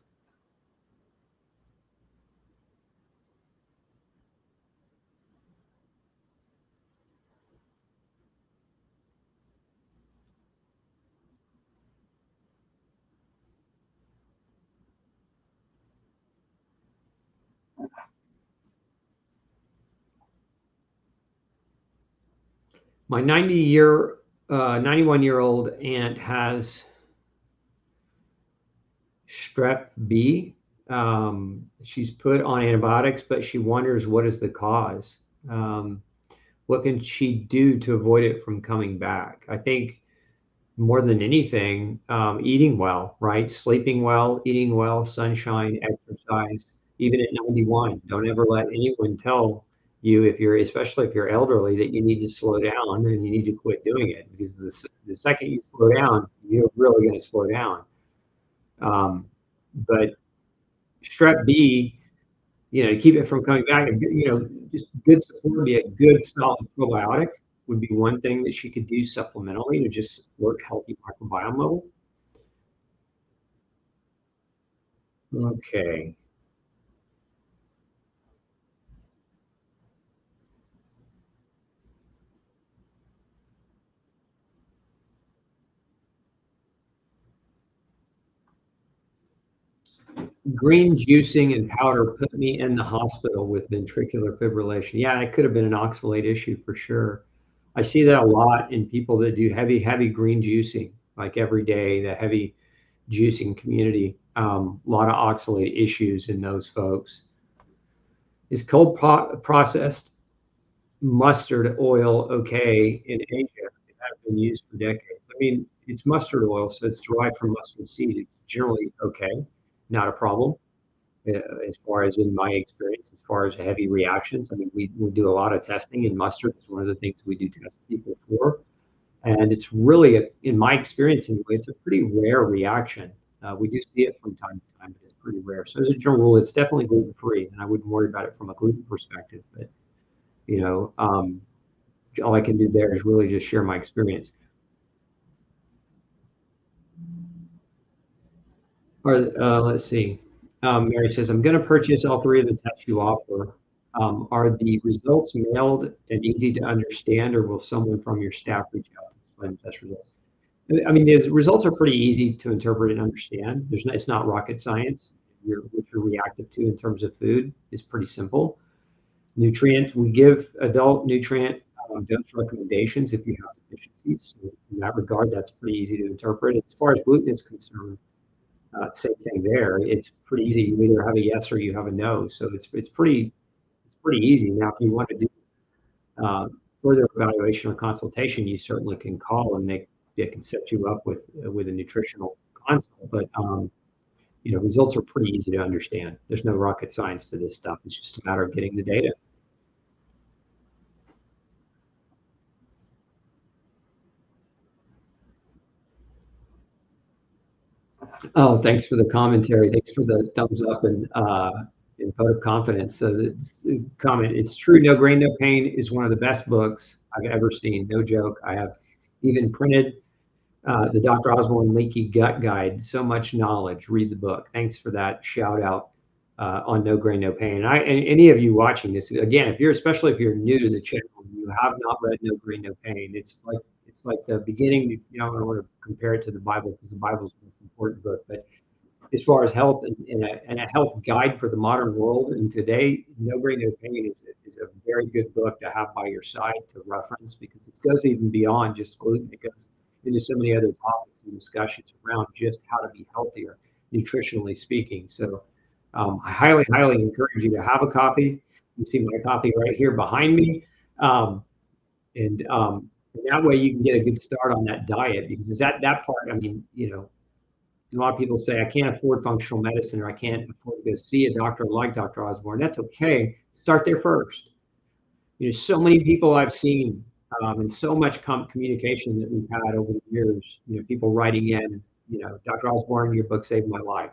My 91-year-old aunt has Strep B. She's put on antibiotics, but she wonders what is the cause. Um, what can she do to avoid it from coming back? I think more than anything, eating well, right? Sleeping well, eating well, sunshine, exercise, even at 91. Don't ever let anyone tell you, especially if you're elderly, that you need to slow down and you need to quit doing it, because the second you slow down, you're really going to slow down. But Strep B, to keep it from coming back, just good support would be a good solid probiotic would be one thing that she could do supplementally to just support healthy microbiome level. Okay. green juicing and powder put me in the hospital with ventricular fibrillation. Yeah, it could have been an oxalate issue for sure. I see that a lot in people that do heavy green juicing, like every day, the heavy juicing community. A lot of oxalate issues in those folks. Is cold processed mustard oil okay in Asia? It has been used for decades. I mean, it's mustard oil, so it's derived from mustard seed. It's generally okay, not a problem. As far as in my experience, as far as heavy reactions, I mean, we do a lot of testing, and mustard is one of the things we do test people for. And it's really, in my experience anyway, it's a pretty rare reaction. We do see it from time to time, but it's pretty rare. So as a general rule, it's definitely gluten-free, and I wouldn't worry about it from a gluten perspective. But you know, all I can do there is really just share my experience. Or let's see. Mary says, I'm going to purchase all three of the tests you offer. Are the results mailed and easy to understand, or will someone from your staff reach out to explain the test results? I mean, the results are pretty easy to interpret and understand. It's not rocket science. What you're reactive to in terms of food is pretty simple. Nutrient, we give adult nutrient dose recommendations if you have deficiencies. So in that regard, that's pretty easy to interpret. As far as gluten is concerned, same thing there. It's pretty easy. You either have a yes or you have a no. So it's pretty easy. Now, if you want to do uh, further evaluation or consultation, you certainly can call and they can set you up with a nutritional consult. But results are pretty easy to understand. There's no rocket science to this stuff. It's just a matter of getting the data. Oh, thanks for the commentary. Thanks for the thumbs up and vote of confidence. So the comment, it's true. No Grain, No Pain is one of the best books I've ever seen. No joke. I have even printed the Dr. Osborne Leaky Gut Guide. So much knowledge. Read the book. Thanks for that shout out on No Grain, No Pain. And any of you watching this, again, especially if you're new to the channel, and you have not read No Grain, No Pain. It's like the beginning. I don't want to compare it to the Bible because the Bible is the most important book, but as far as health and a health guide for the modern world and today, No Grain, No Pain is a very good book to have by your side to reference because it goes even beyond just gluten. It goes into so many other topics and discussions around just how to be healthier, nutritionally speaking. So I highly encourage you to have a copy. You see my copy right here behind me. Um, and that way you can get a good start on that diet because that part, I mean, a lot of people say, I can't afford functional medicine or I can't afford to go see a doctor like Dr. Osborne. That's okay. Start there first. So many people I've seen and so much communication that we've had over the years, people writing in, Dr. Osborne, your book saved my life.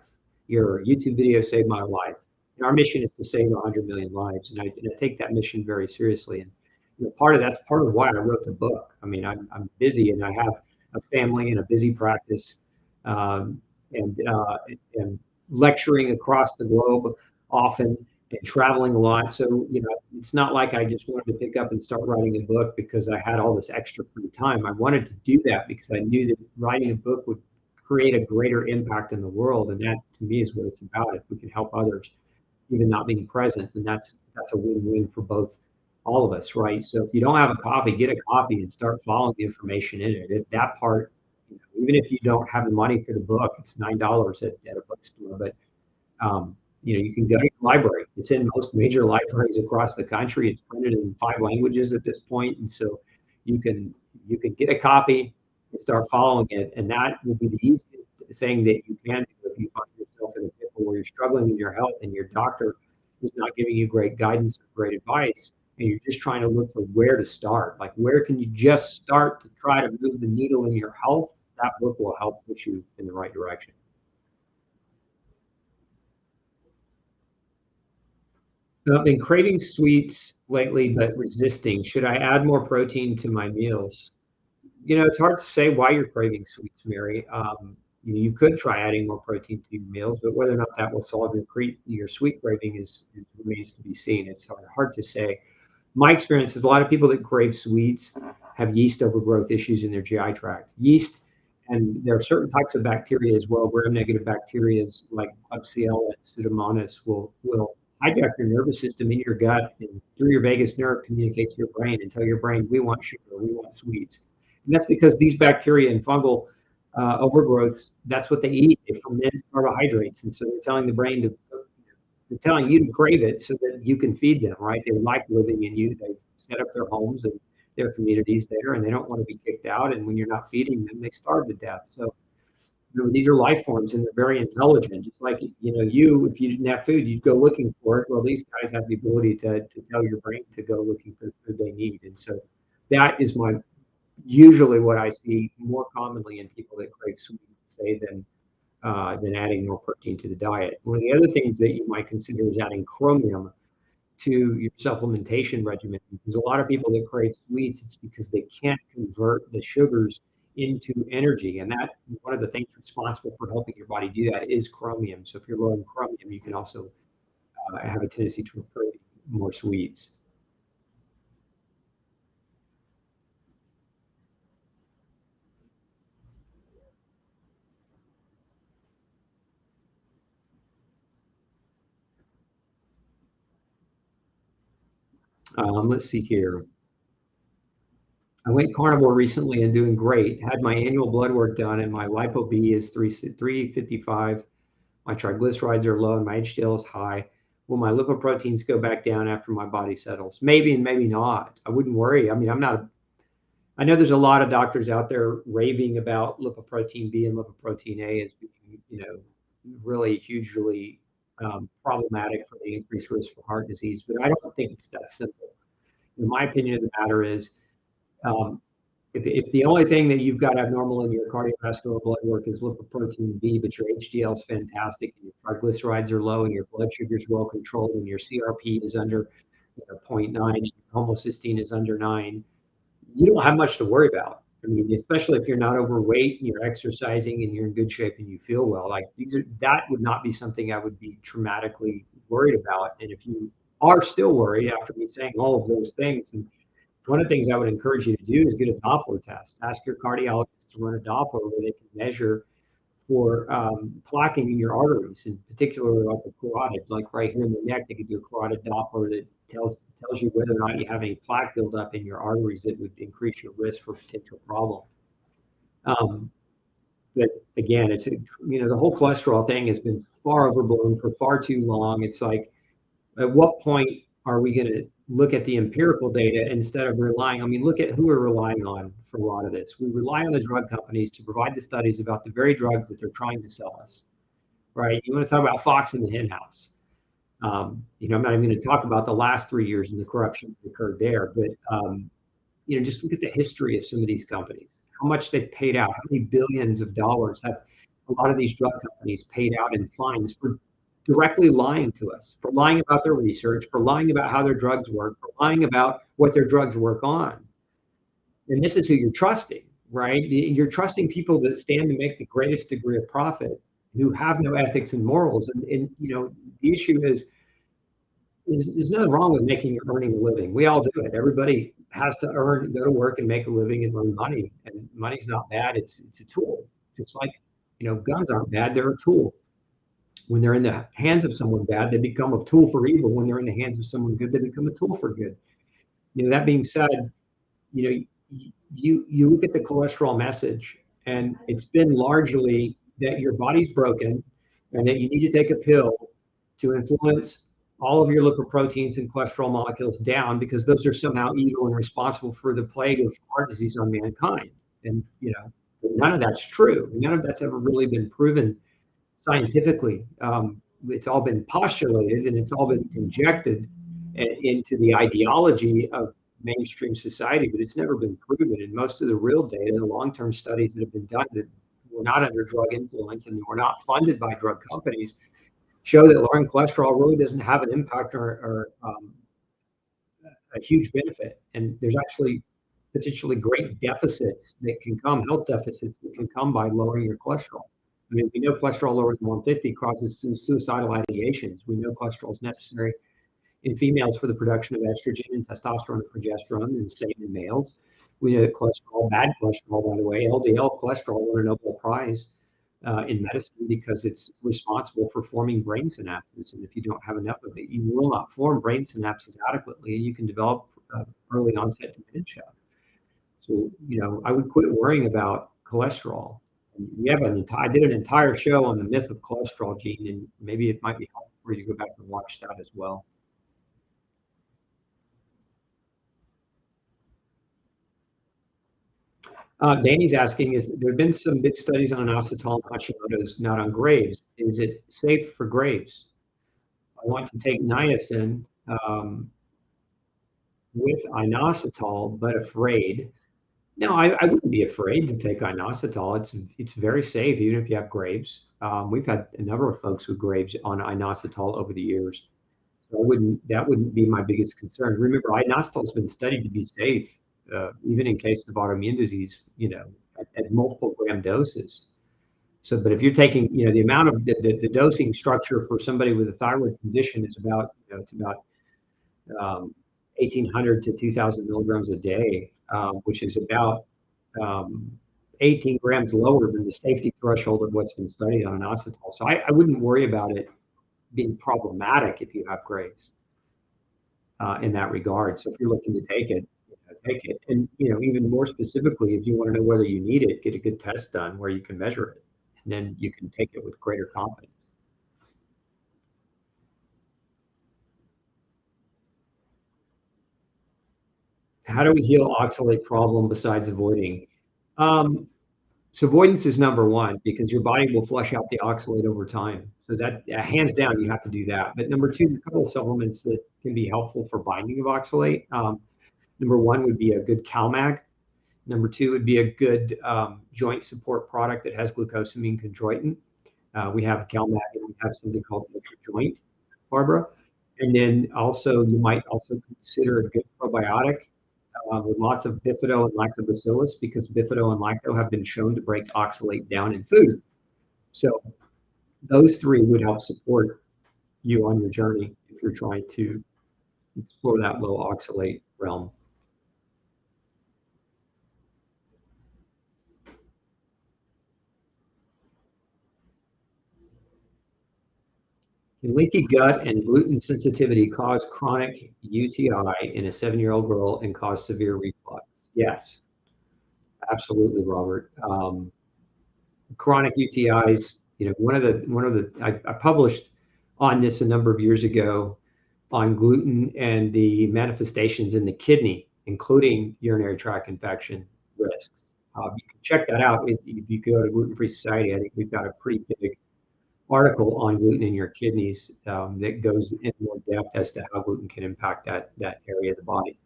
Your YouTube video saved my life. And our mission is to save 100 million lives. And I take that mission very seriously. And that's part of why I wrote the book. I mean, I'm busy and I have a family and a busy practice um, and, uh, and lecturing across the globe often and traveling a lot. So, it's not like I just wanted to pick up and start writing a book because I had all this extra free time. I wanted to do that because I knew that writing a book would create a greater impact in the world. And that to me is what it's about. If we can help others, even not being present, then that's a win-win for both all of us, right? So if you don't have a copy, get a copy and start following the information in it. That part, even if you don't have the money for the book, it's $9 at a bookstore. But you can go to the library. It's in most major libraries across the country. It's printed in 5 languages at this point, and so you can get a copy and start following it, and that will be the easiest thing that you can do if you find yourself in a pickle where you're struggling in your health and your doctor is not giving you great guidance or great advice, and you're just trying to look for where to start. Like, where can you just start to try to move the needle in your health? That book will help push you in the right direction. I've been craving sweets lately, but resisting. Should I add more protein to my meals? It's hard to say why you're craving sweets, Mary. You could try adding more protein to your meals, but whether or not that will solve your sweet craving remains to be seen. It's hard to say. My experience is a lot of people that crave sweets have yeast overgrowth issues in their GI tract. Yeast And there are certain types of bacteria as well, gram-negative bacteria like Klebsiella and Pseudomonas will hijack your nervous system in your gut and through your vagus nerve communicate to your brain and tell your brain, we want sugar, we want sweets. And that's because these bacteria and fungal overgrowths, that's what they eat. They ferment carbohydrates. And so they're telling the brain they're telling you to crave it so that you can feed them, right? They like living in you. They set up their homes and their communities there, and they don't want to be kicked out. And when you're not feeding them, they starve to death. So, these are life forms, and they're very intelligent. Just like if you didn't have food, you'd go looking for it. Well, these guys have the ability to tell your brain to go looking for the food they need, and so that is usually what I see more commonly in people that crave sweets, say, than adding more protein to the diet. One of the other things that you might consider is adding chromium to your supplementation regimen. Because a lot of people that crave sweets, it's because they can't convert the sugars into energy. And that one of the things responsible for helping your body do that is chromium. So if you're low in chromium, you can also have a tendency to crave more sweets. Let's see here. I went carnivore recently and doing great. Had my annual blood work done, and my lipo-B is 355. My triglycerides are low, and my HDL is high. Will my lipoproteins go back down after my body settles? Maybe and maybe not. I wouldn't worry. I mean, I know there's a lot of doctors out there raving about lipoprotein B and lipoprotein A as being, really hugely problematic for the increased risk for heart disease, but I don't think it's that simple. In my opinion of the matter is, um, if the only thing that you've got abnormal in your cardiovascular blood work is lipoprotein B, but your HDL is fantastic, and your triglycerides are low, and your blood sugar is well controlled, and your CRP is under 0.9, and your homocysteine is under 9, you don't have much to worry about. I mean, especially if you're not overweight and you're exercising and you're in good shape and you feel well. Like that would not be something I would be traumatically worried about. And if you are still worried after me saying all of those things, and one of the things I would encourage you to do is get a Doppler test. Ask your cardiologist to run a Doppler where they can measure for plaquing in your arteries, in particular like the carotid, like right here in the neck. They could do a carotid Doppler that tells you whether or not you have any plaque buildup in your arteries that would increase your risk for potential problem. But again, the whole cholesterol thing has been far overblown for far too long. It's like, at what point are we going to look at the empirical data instead of relying? I mean, look at who we're relying on for a lot of this. We rely on the drug companies to provide the studies about the very drugs that they're trying to sell us, right? You want to talk about Fox in the hen house. I'm not even going to talk about the last 3 years and the corruption that occurred there, but just look at the history of some of these companies, how much they've paid out, how many billions of dollars have a lot of these drug companies paid out in fines for directly lying to us, for lying about their research, for lying about how their drugs work, for lying about what their drugs work on. And this is who you're trusting, right? You're trusting people that stand to make the greatest degree of profit, who have no ethics and morals. And the issue is there's nothing wrong with making or earning a living. We all do it. Everybody has to go to work and make a living and earn money. And money's not bad. It's a tool. Just like, guns aren't bad. They're a tool. When they're in the hands of someone bad, they become a tool for evil. When they're in the hands of someone good, they become a tool for good. That being said, you look at the cholesterol message, and it's been largely that your body's broken and that you need to take a pill to influence all of your lipoproteins and cholesterol molecules down, because those are somehow evil and responsible for the plague of heart disease on mankind. And none of that's true. None of that's ever really been proven scientifically. It's all been postulated and it's all been injected into the ideology of mainstream society, but it's never been proven. And most of the real data, the long-term studies that have been done that were not under drug influence and were not funded by drug companies, show that lowering cholesterol really doesn't have an impact or a huge benefit. And there's actually potentially great deficits that can come, health deficits that can come by lowering your cholesterol. I mean, we know cholesterol lower than 150 causes suicidal ideations. We know cholesterol is necessary in females for the production of estrogen and testosterone and progesterone, and same in males. We know that cholesterol, bad cholesterol, by the way, LDL cholesterol won a Nobel Prize in medicine because it's responsible for forming brain synapses. And if you don't have enough of it, you will not form brain synapses adequately, and you can develop early onset dementia. So, I would quit worrying about cholesterol. And I did an entire show on the myth of cholesterol, Gene, and maybe it might be helpful for you to go back and watch that as well. Danny's asking, there have been some big studies on inositol and Hashimoto's, not on Graves. Is it safe for Graves? I want to take niacin with inositol, but afraid. No, I wouldn't be afraid to take inositol. It's very safe, even if you have Graves. We've had a number of folks with Graves on inositol over the years. So that wouldn't be my biggest concern. Remember, inositol's been studied to be safe, even in cases of autoimmune disease, at multiple gram doses. So, but if you're taking, the amount of the dosing structure for somebody with a thyroid condition is about, it's about 1,800 to 2,000 milligrams a day, which is about 18 grams lower than the safety threshold of what's been studied on inositol. So I wouldn't worry about it being problematic if you have Graves in that regard. So if you're looking to take it, take it. And even more specifically, if you want to know whether you need it, get a good test done where you can measure it, and then you can take it with greater confidence. How do we heal oxalate problem besides avoiding? Um, so avoidance is number one because your body will flush out the oxalate over time. So that hands down, you have to do that. But number two, a couple of supplements that can be helpful for binding of oxalate. Number one would be a good CalMag. Number two would be a good joint support product that has glucosamine chondroitin. We have CalMag and we have something called NutriJoint, Barbara. And then also you might also consider a good probiotic with lots of bifido and lactobacillus because bifido and lacto have been shown to break oxalate down in food. So those three would help support you on your journey if you're trying to explore that low oxalate realm. Can leaky gut and gluten sensitivity cause chronic UTI in a 7-year-old girl and cause severe reflux? Yes, absolutely, Robert. Chronic UTIs, I published on this a number of years ago on gluten and the manifestations in the kidney, including urinary tract infection risks. You can check that out if you go to Gluten Free Society. I think we've got a pretty big article on gluten in your kidneys that goes in more depth as to how gluten can impact that area of the body.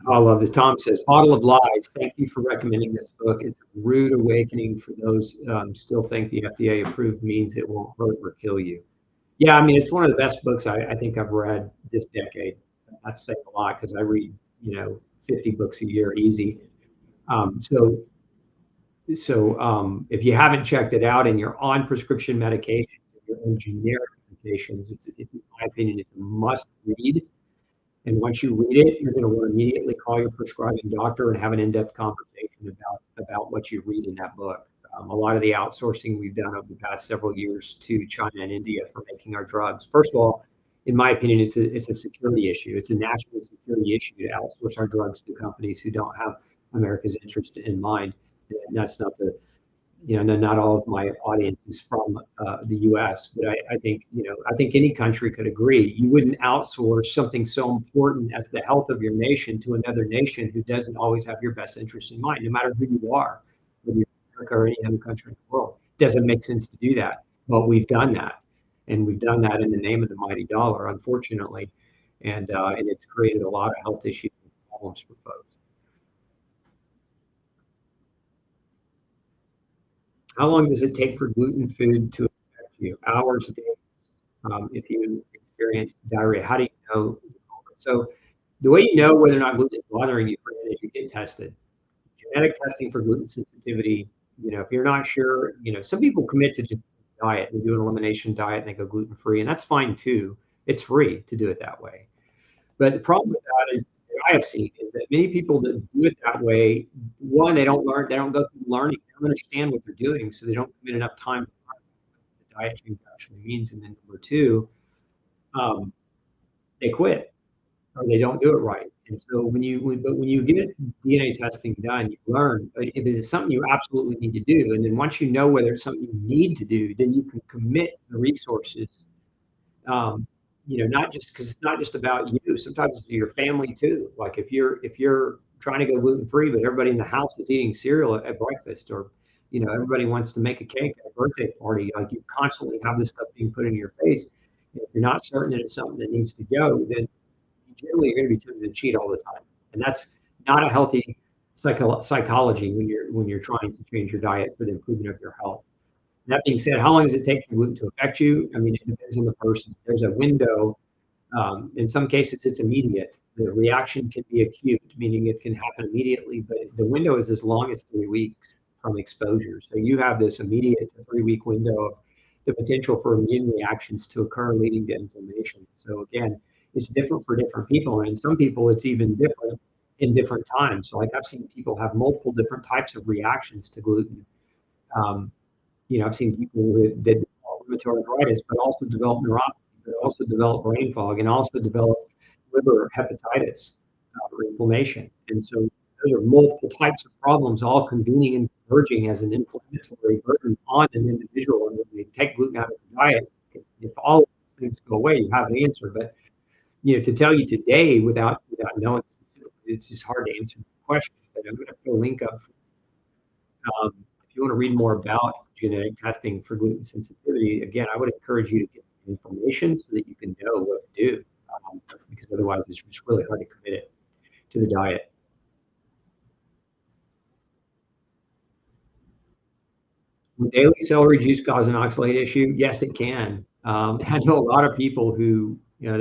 I love this. Tom says, Bottle of Lies. Thank you for recommending this book. It's a rude awakening for those still think the FDA approved means it won't hurt or kill you. Yeah, I mean, it's one of the best books I think I've read this decade. That's saying a lot because I read, 50 books a year easy. So if you haven't checked it out and you're on prescription medications, if you're on generic medications, in my opinion, it's a must read. And once you read it, you're going to want to immediately call your prescribing doctor and have an in-depth conversation about what you read in that book. A lot of the outsourcing we've done over the past several years to China and India for making our drugs. First of all, in my opinion, it's a security issue. It's a national security issue to outsource our drugs to companies who don't have America's interest in mind. And that's not the not all of my audience is from the U.S., but I think, I think any country could agree. You wouldn't outsource something so important as the health of your nation to another nation who doesn't always have your best interest in mind, no matter who you are, whether you're America or any other country in the world. It doesn't make sense to do that, but we've done that, and we've done that in the name of the mighty dollar, unfortunately, and it's created a lot of health issues and problems for folks. How long does it take for gluten food to affect you? Hours, days, if you experience diarrhea? How do you know? So the way you know whether or not gluten is bothering you is you get tested. Genetic testing for gluten sensitivity. If you're not sure, some people commit to just diet and do an elimination diet and they go gluten free, and that's fine too. It's free to do it that way. But the problem with that is, that I have seen, is that many people that do it that way, one, they don't go through learning, they don't understand what they're doing, so they don't commit enough time to learn what the diet change actually means. And then number two, um, they quit or they don't do it right. And so when you get DNA testing done, you learn if it is something you absolutely need to do. And then once you know whether it's something you need to do, then you can commit the resources. Um, not just because it's not just about you. Sometimes it's your family too. Like if you're trying to go gluten free, but everybody in the house is eating cereal at breakfast, or everybody wants to make a cake at a birthday party. Like you constantly have this stuff being put in your face. If you're not certain that it's something that needs to go, then generally you're going to be tempted to cheat all the time, and that's not a healthy psychology when you're trying to change your diet for the improvement of your health. That being said, how long does it take for gluten to affect you? I mean, it depends on the person. There's a window. In some cases, it's immediate. The reaction can be acute, meaning it can happen immediately, but the window is as long as 3 weeks from exposure. So you have this immediate to 3 week window of the potential for immune reactions to occur, leading to inflammation. So again, it's different for different people, and in some people, it's even different in different times. So like I've seen people have multiple different types of reactions to gluten. Um, I've seen people that develop rheumatoid arthritis, but also develop neuropathy, but also develop brain fog, and also develop liver hepatitis or inflammation. And so those are multiple types of problems all convening and converging as an inflammatory burden on an individual. And when they take gluten out of the diet, if all of these things go away, you have an answer. But to tell you today without knowing specifically, it's just hard to answer the question. But I'm going to put a link up. If you want to read more about genetic testing for gluten sensitivity, again, I would encourage you to get information so that you can know what to do, because otherwise it's just really hard to commit it to the diet. Would daily celery juice cause an oxalate issue? Yes, it can. I know a lot of people who, I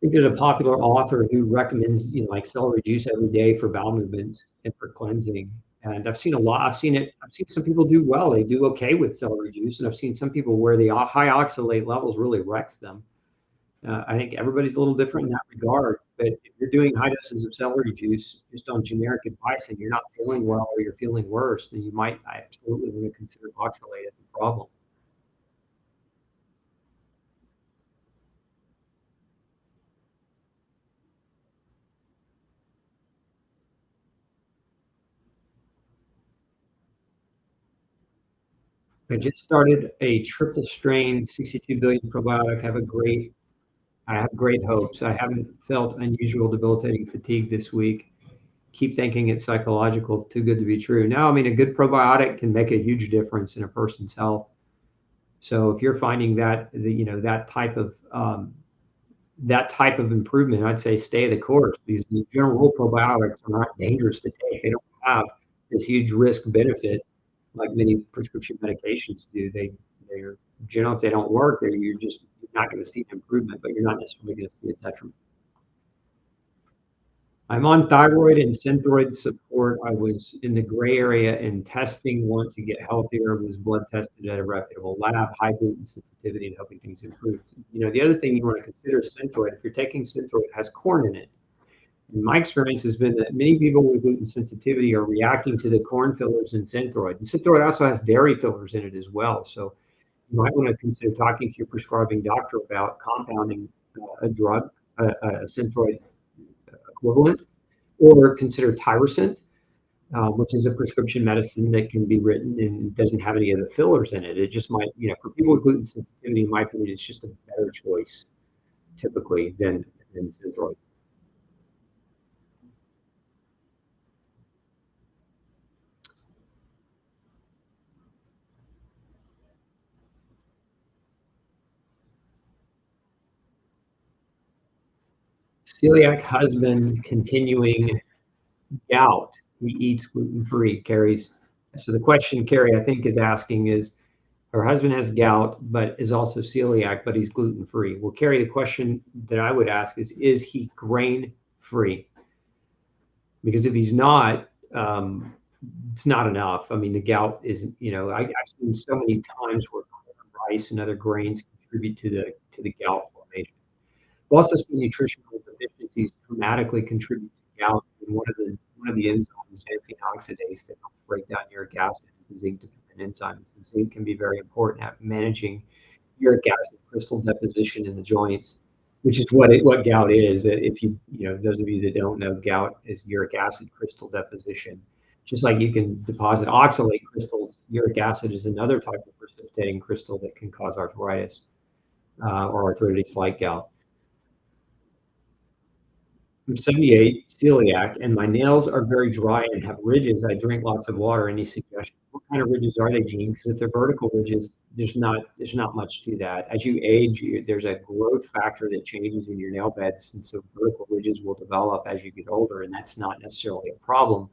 think there's a popular author who recommends, like celery juice every day for bowel movements and for cleansing. And I've seen a lot. I've seen some people do well. They do okay with celery juice, and I've seen some people where the high oxalate levels really wrecks them. I think everybody's a little different in that regard. But if you're doing high doses of celery juice just on generic advice and you're not feeling well or you're feeling worse, then you might absolutely want to consider oxalate as a problem. I just started a triple strain 62 billion probiotic. I have great hopes. I haven't felt unusual debilitating fatigue this week. Keep thinking it's psychological, too good to be true. No, I mean, a good probiotic can make a huge difference in a person's health. So if you're finding that type of improvement, I'd say stay the course, because the general rule probiotics are not dangerous to take. They don't have this huge risk benefit like many prescription medications do. They're generally, if they don't work, you're not going to see an improvement, but you're not necessarily going to see a detriment. I'm on thyroid and synthroid support. I was in the gray area in testing, want to get healthier, was blood tested at a reputable lab, high gluten sensitivity, and hoping things improve. The other thing you want to consider is synthroid. If you're taking synthroid, it has corn in it. And my experience has been that many people with gluten sensitivity are reacting to the corn fillers in synthroid. And synthroid also has dairy fillers in it as well. So you might want to consider talking to your prescribing doctor about compounding a drug, a synthroid equivalent, or consider Tyrosint, which is a prescription medicine that can be written and doesn't have any of the fillers in it. It just might, for people with gluten sensitivity, in my opinion, it's just a better choice typically than Synthroid. Celiac husband continuing gout. He eats gluten free. Carrie's. So the question Carrie, I think, is asking is her husband has gout, but is also celiac, but he's gluten free. Well, Carrie, the question that I would ask is he grain free? Because if he's not, it's not enough. I mean, the gout isn't, I've seen so many times where corn, rice and other grains contribute to the gout formation. We've also seen nutritional deficiencies dramatically contribute to gout, and one of the enzymes, antioxidase, that helps break down uric acid is a zinc-dependent enzyme. So zinc can be very important at managing uric acid crystal deposition in the joints, which is what gout is. If those of you that don't know, gout is uric acid crystal deposition. Just like you can deposit oxalate crystals, uric acid is another type of precipitating crystal that can cause arthritis or arthritis like gout. I'm 78, celiac, and my nails are very dry and have ridges. I drink lots of water. Any suggestions? What kind of ridges are they, Gene? Because if they're vertical ridges, there's not much to that. As you age, there's a growth factor that changes in your nail beds, and so vertical ridges will develop as you get older, and that's not necessarily a problem.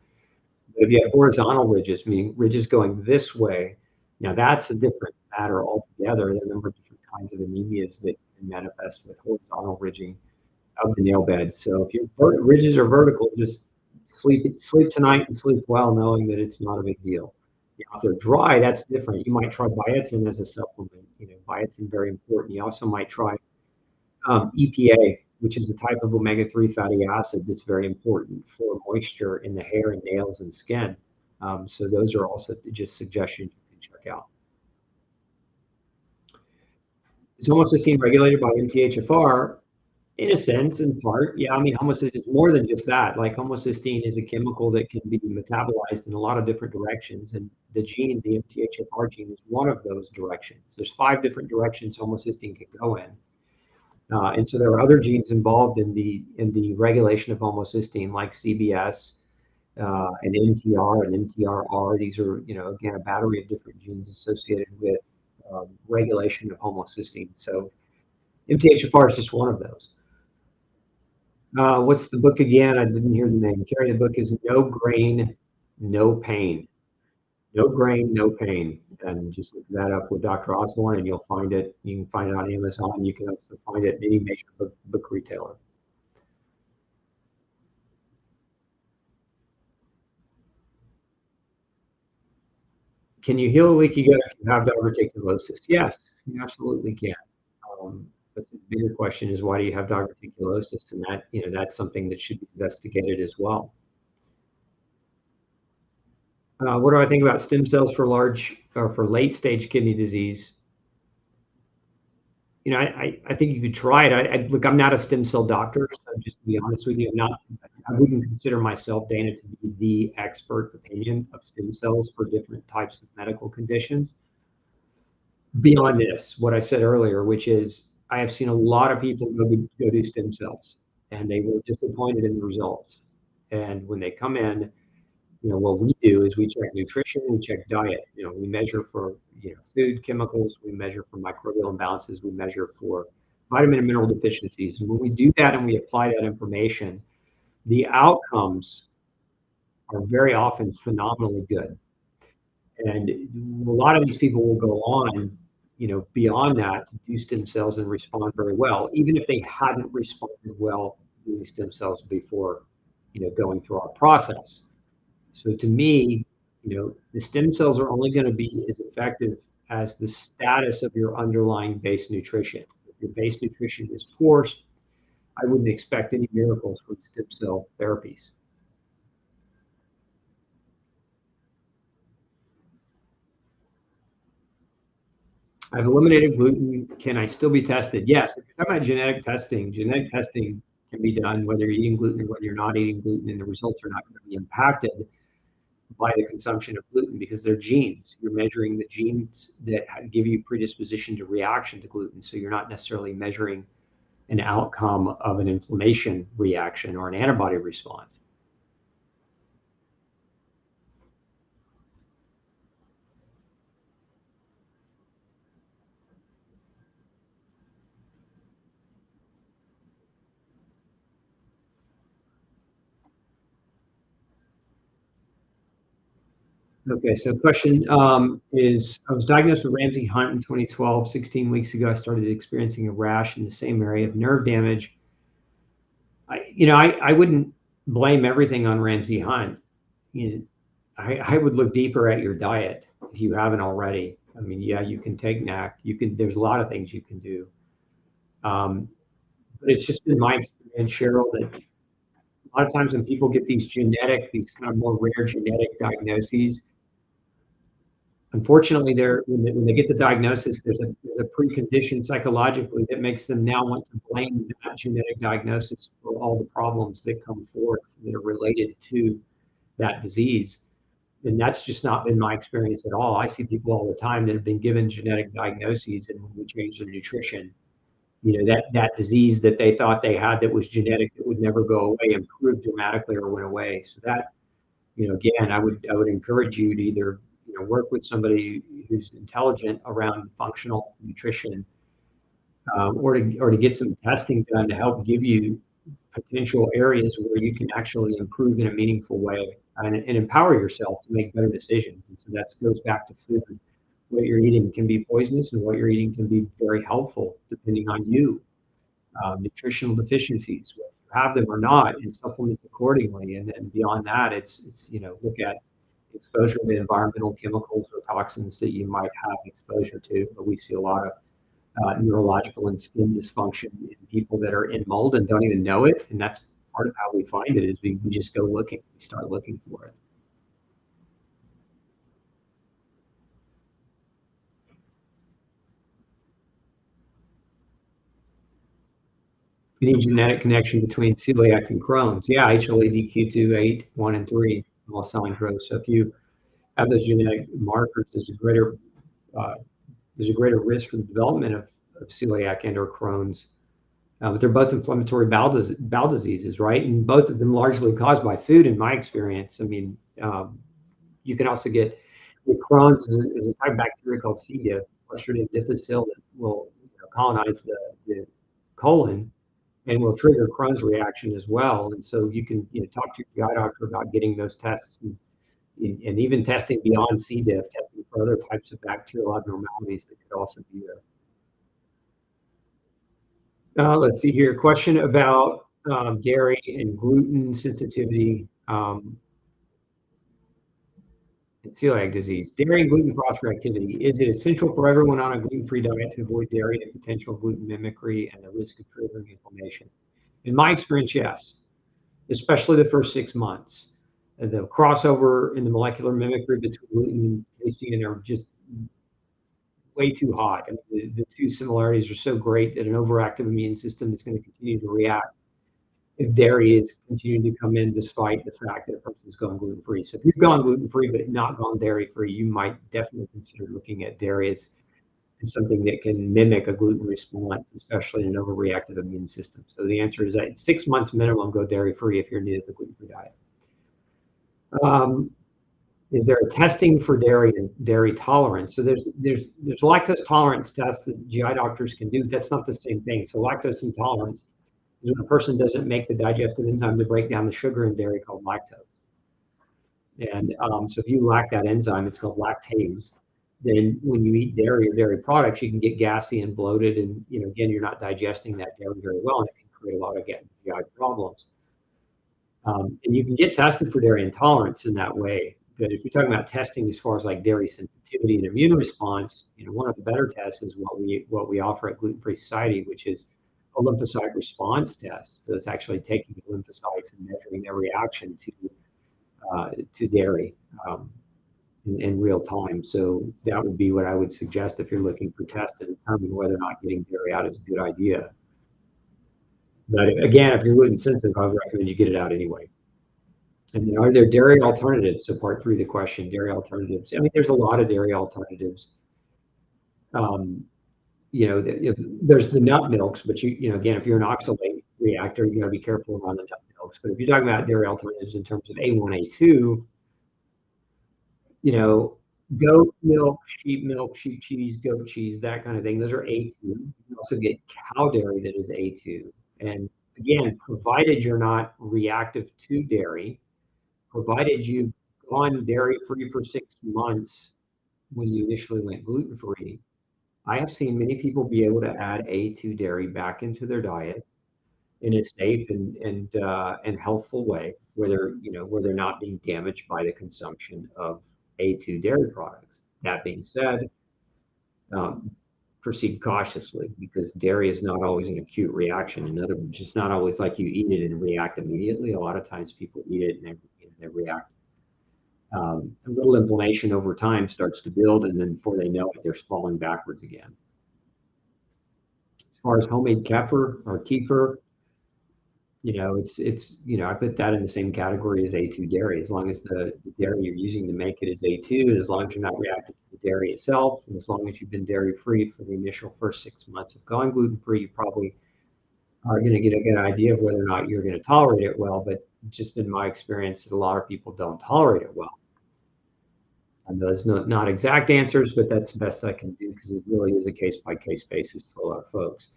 But if you have horizontal ridges, meaning ridges going this way, now that's a different matter altogether. There are a number of different kinds of anemias that can manifest with horizontal ridging of the nail bed. So if your ridges are vertical, just sleep tonight and sleep well, knowing that it's not a big deal. If they're dry, that's different. You might try biotin as a supplement. Biotin very important. You also might try EPA, which is a type of omega-3 fatty acid that's very important for moisture in the hair and nails and skin. So those are also just suggestions you can check out. Is homocysteine regulated by MTHFR? In a sense, in part, yeah. I mean, homocysteine is more than just that. Like homocysteine is a chemical that can be metabolized in a lot of different directions, and the gene, the MTHFR gene, is one of those directions. There's 5 different directions homocysteine can go in, and so there are other genes involved in the regulation of homocysteine, like CBS and MTR and MTRR. These are, again, a battery of different genes associated with regulation of homocysteine. So MTHFR is just one of those. What's the book again? I didn't hear the name. Carrie, the book is No Grain, No Pain. No Grain, No Pain. And just look that up with Dr. Osborne and you'll find it. You can find it on Amazon. You can also find it in any major book retailer. Can you heal a leaky gut if you have diverticulosis? Yes, you absolutely can. But the bigger question is, why do you have diverticulosis? And that's something that should be investigated as well. What do I think about stem cells for large or for late stage kidney disease? I think you could try it. Look, I'm not a stem cell doctor, so just to be honest with you, I wouldn't consider myself, Dana, to be the expert opinion of stem cells for different types of medical conditions. Beyond this, what I said earlier, which is I have seen a lot of people go do stem cells, and they were disappointed in the results. And when they come in, what we do is we check nutrition, we check diet. We measure for, food chemicals, we measure for microbial imbalances, we measure for vitamin and mineral deficiencies. And when we do that and we apply that information, the outcomes are very often phenomenally good. And a lot of these people will go on, beyond that to do stem cells and respond very well, even if they hadn't responded well doing stem cells before, going through our process. So to me, the stem cells are only going to be as effective as the status of your underlying base nutrition. If your base nutrition is poor, I wouldn't expect any miracles with stem cell therapies. I've eliminated gluten. Can I still be tested? Yes. If you're talking about genetic testing can be done whether you're eating gluten or whether you're not eating gluten, and the results are not going to be impacted by the consumption of gluten because they're genes. You're measuring the genes that give you predisposition to reaction to gluten. So you're not necessarily measuring an outcome of an inflammation reaction or an antibody response. Okay, so question is, I was diagnosed with Ramsay Hunt in 2012. 16 weeks ago, I started experiencing a rash in the same area of nerve damage. I wouldn't blame everything on Ramsay Hunt. I would look deeper at your diet if you haven't already. I mean, yeah, you can take NAC. There's a lot of things you can do. But it's just been my experience, Cheryl, that a lot of times when people get these kind of more rare genetic diagnoses, unfortunately, when they get the diagnosis, there's a precondition psychologically that makes them now want to blame that genetic diagnosis for all the problems that come forth that are related to that disease. And that's just not been my experience at all. I see people all the time that have been given genetic diagnoses, and when we change their nutrition, that disease that they thought they had that was genetic that would never go away improved dramatically or went away. So that, again, I would encourage you to either work with somebody who's intelligent around functional nutrition, or to get some testing done to help give you potential areas where you can actually improve in a meaningful way, and empower yourself to make better decisions. And so that goes back to food. What you're eating can be poisonous, and what you're eating can be very helpful depending on you. Nutritional deficiencies, whether you have them or not, and supplement accordingly. And then beyond that, it's look at exposure to environmental chemicals or toxins that you might have exposure to. But we see a lot of neurological and skin dysfunction in people that are in mold and don't even know it. And that's part of how we find it, is we just go looking, we start looking for it. Any genetic connection between celiac and Crohn's? Yeah, HLA-DQ2, 8, 1, and 3, Alessandro. So if you have those genetic markers, uh, there's a greater risk for the development of celiac and or Crohn's. But they're both inflammatory bowel diseases, right? And both of them largely caused by food, in my experience. I mean, you can also get with Crohn's is a type of bacteria called C. diff, Clostridium difficile, that will colonize the colon and will trigger Crohn's reaction as well. And so you can talk to your eye doctor about getting those tests, and even testing beyond C. diff, testing for other types of bacterial abnormalities that could also be there. Let's see here. Question about dairy and gluten sensitivity, and celiac disease. Dairy and gluten cross-reactivity. Is it essential for everyone on a gluten-free diet to avoid dairy and potential gluten mimicry and the risk of triggering inflammation? In my experience, yes, especially the first 6 months. The crossover in the molecular mimicry between gluten and casein are just way too hot. I mean, the two similarities are so great that an overactive immune system is going to continue to react if dairy is continuing to come in despite the fact that a person's gone gluten-free. So if you've gone gluten-free but not gone dairy-free, you might definitely consider looking at dairy as something that can mimic a gluten response, especially in an overreactive immune system. So the answer is that 6 months minimum, go dairy-free if you're new to the gluten-free diet. Is there a testing for dairy and dairy tolerance? So there's lactose tolerance tests that GI doctors can do. That's not the same thing. So lactose intolerance is when a person doesn't make the digestive enzyme to break down the sugar in dairy called lactose. And so if you lack that enzyme, it's called lactase. Then when you eat dairy or dairy products, you can get gassy and bloated, and again, you're not digesting that dairy very well, and it can create a lot of GI problems. And you can get tested for dairy intolerance in that way. But if you're talking about testing as far as like dairy sensitivity and immune response, one of the better tests is what we offer at Gluten Free Society, which is a lymphocyte response test. So it's actually taking the lymphocytes and measuring their reaction to dairy in real time. So that would be what I would suggest if you're looking for tests to determine whether or not getting dairy out is a good idea. But again, if you're gluten sensitive, I would recommend you get it out anyway. And then, are there dairy alternatives? So part 3 of the question, dairy alternatives. I mean, there's a lot of dairy alternatives. There's the nut milks, but again, if you're an oxalate reactor, you got to be careful around the nut milks. But if you're talking about dairy alternatives in terms of A1, A2, goat milk, sheep cheese, goat cheese, that kind of thing. Those are A2. You can also get cow dairy that is A2. And again, provided you're not reactive to dairy, provided you've gone dairy-free for 6 months when you initially went gluten-free, I have seen many people be able to add A2 dairy back into their diet in a safe and healthful way, where they're not being damaged by the consumption of A2 dairy products. That being said, proceed cautiously because dairy is not always an acute reaction. In other words, it's not always like you eat it and react immediately. A lot of times people eat it and they react. A little inflammation over time starts to build, and then before they know it, they're falling backwards again. As far as homemade kefir or kefir, I put that in the same category as A2 dairy. As long as the dairy you're using to make it is A2, and as long as you're not reacting to the dairy itself, and as long as you've been dairy free for the initial first 6 months of going gluten free, you probably are going to get a good idea of whether or not you're going to tolerate it well. But just been my experience that a lot of people don't tolerate it well. And those not exact answers, but that's the best I can do because it really is a case by case basis for a lot of folks.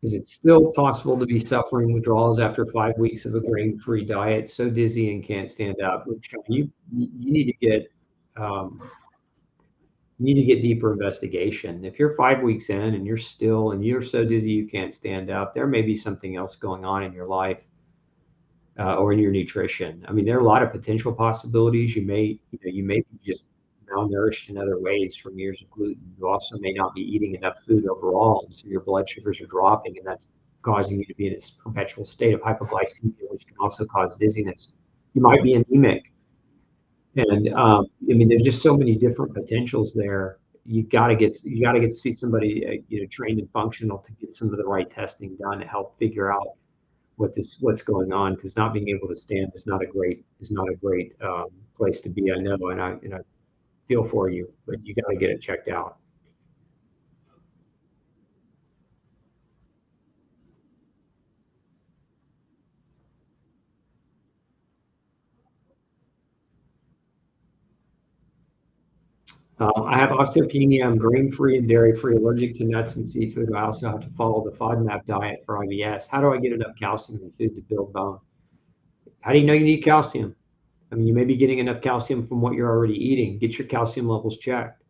Is it still possible to be suffering withdrawals after 5 weeks of a grain-free diet? So dizzy and can't stand up. Which you need to get um, deeper investigation. If you're 5 weeks in and you're so dizzy you can't stand up, there may be something else going on in your life or in your nutrition. I mean, there are a lot of potential possibilities. You may be just malnourished in other ways from years of gluten. You also may not be eating enough food overall, and so your blood sugars are dropping, and that's causing you to be in this perpetual state of hypoglycemia, which can also cause dizziness. You might be anemic, and I mean, there's just so many different potentials there. You got to get to see somebody trained and functional to get some of the right testing done to help figure out what's going on, because not being able to stand is not a great place to be. I know, and I feel for you, but you got to get it checked out. I have osteopenia. I'm grain-free and dairy-free, allergic to nuts and seafood. I also have to follow the FODMAP diet for IBS. How do I get enough calcium in food to build bone? How do you know you need calcium? I mean, you may be getting enough calcium from what you're already eating. Get your calcium levels checked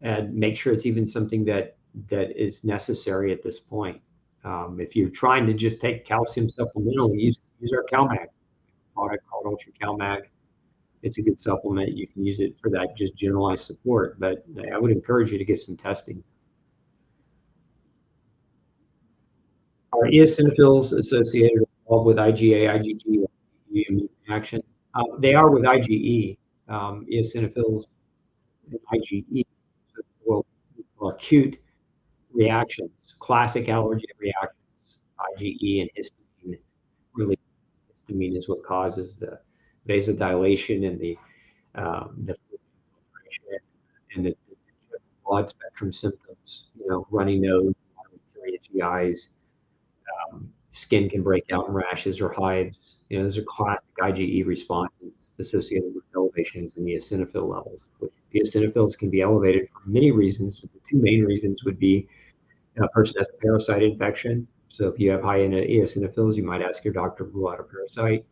and make sure it's even something that is necessary at this point. If you're trying to just take calcium supplementally, use our CalMag product called Ultra CalMag. It's a good supplement. You can use it for that just generalized support, but I would encourage you to get some testing. Are eosinophils associated with IgA, IgG, immune reaction? They are with IgE. Eosinophils and IgE will acute reactions, classic allergy reactions. IgE and histamine, really histamine is what causes the vasodilation and the filtration and the broad spectrum symptoms, runny nose, itchy eyes, skin can break out in rashes or hives. Those are classic IgE responses associated with elevations in the eosinophil levels. Eosinophils can be elevated for many reasons, but the two main reasons would be a person has a parasite infection. So if you have high eosinophils, you might ask your doctor to rule out a parasite.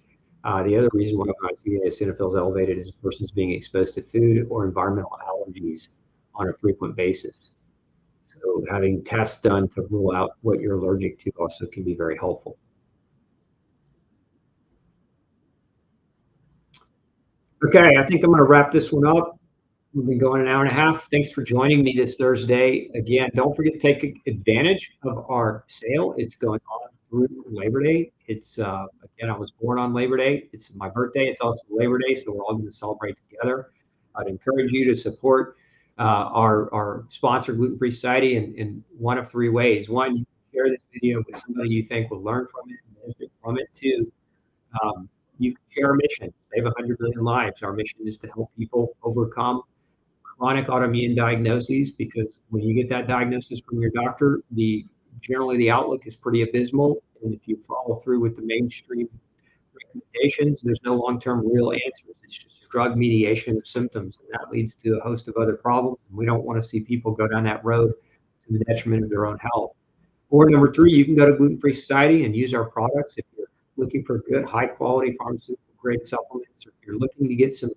The other reason why I see eosinophils elevated is a person's being exposed to food or environmental allergies on a frequent basis. So having tests done to rule out what you're allergic to also can be very helpful. Okay, I think I'm going to wrap this one up. We've been going an hour and a half. Thanks for joining me this Thursday. Again, don't forget to take advantage of our sale. It's going on through Labor Day. Again, I was born on Labor Day. It's my birthday. It's also Labor Day, so we're all going to celebrate together. I'd encourage you to support our sponsor, Gluten-Free Society, in one of three ways. One, you can share this video with somebody you think will learn from it and benefit from it. Two, you can share our mission, save 100 million lives. Our mission is to help people overcome chronic autoimmune diagnoses, because when you get that diagnosis from your doctor, generally the outlook is pretty abysmal. And if you follow through with the mainstream recommendations, there's no long-term real answers. It's just drug mediation of symptoms, and that leads to a host of other problems. And we don't want to see people go down that road to the detriment of their own health. Or number three, you can go to Gluten-Free Society and use our products if you're looking for good, high-quality pharmaceutical grade supplements, or if you're looking to get some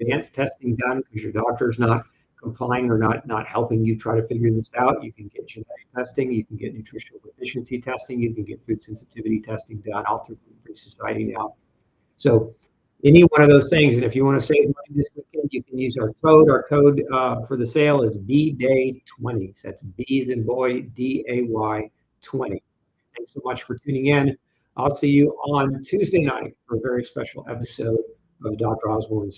advanced testing done because your doctor's not complying or not helping you try to figure this out, you can get genetic testing, you can get nutritional deficiency testing, you can get food sensitivity testing done all through Gluten-Free Society now. So any one of those things, and if you want to save money this weekend, you can use our code. Our code for the sale is BDAY20. So that's B as in boy, DAY 20. Thanks so much for tuning in. I'll see you on Tuesday night for a very special episode of Dr. Osborne's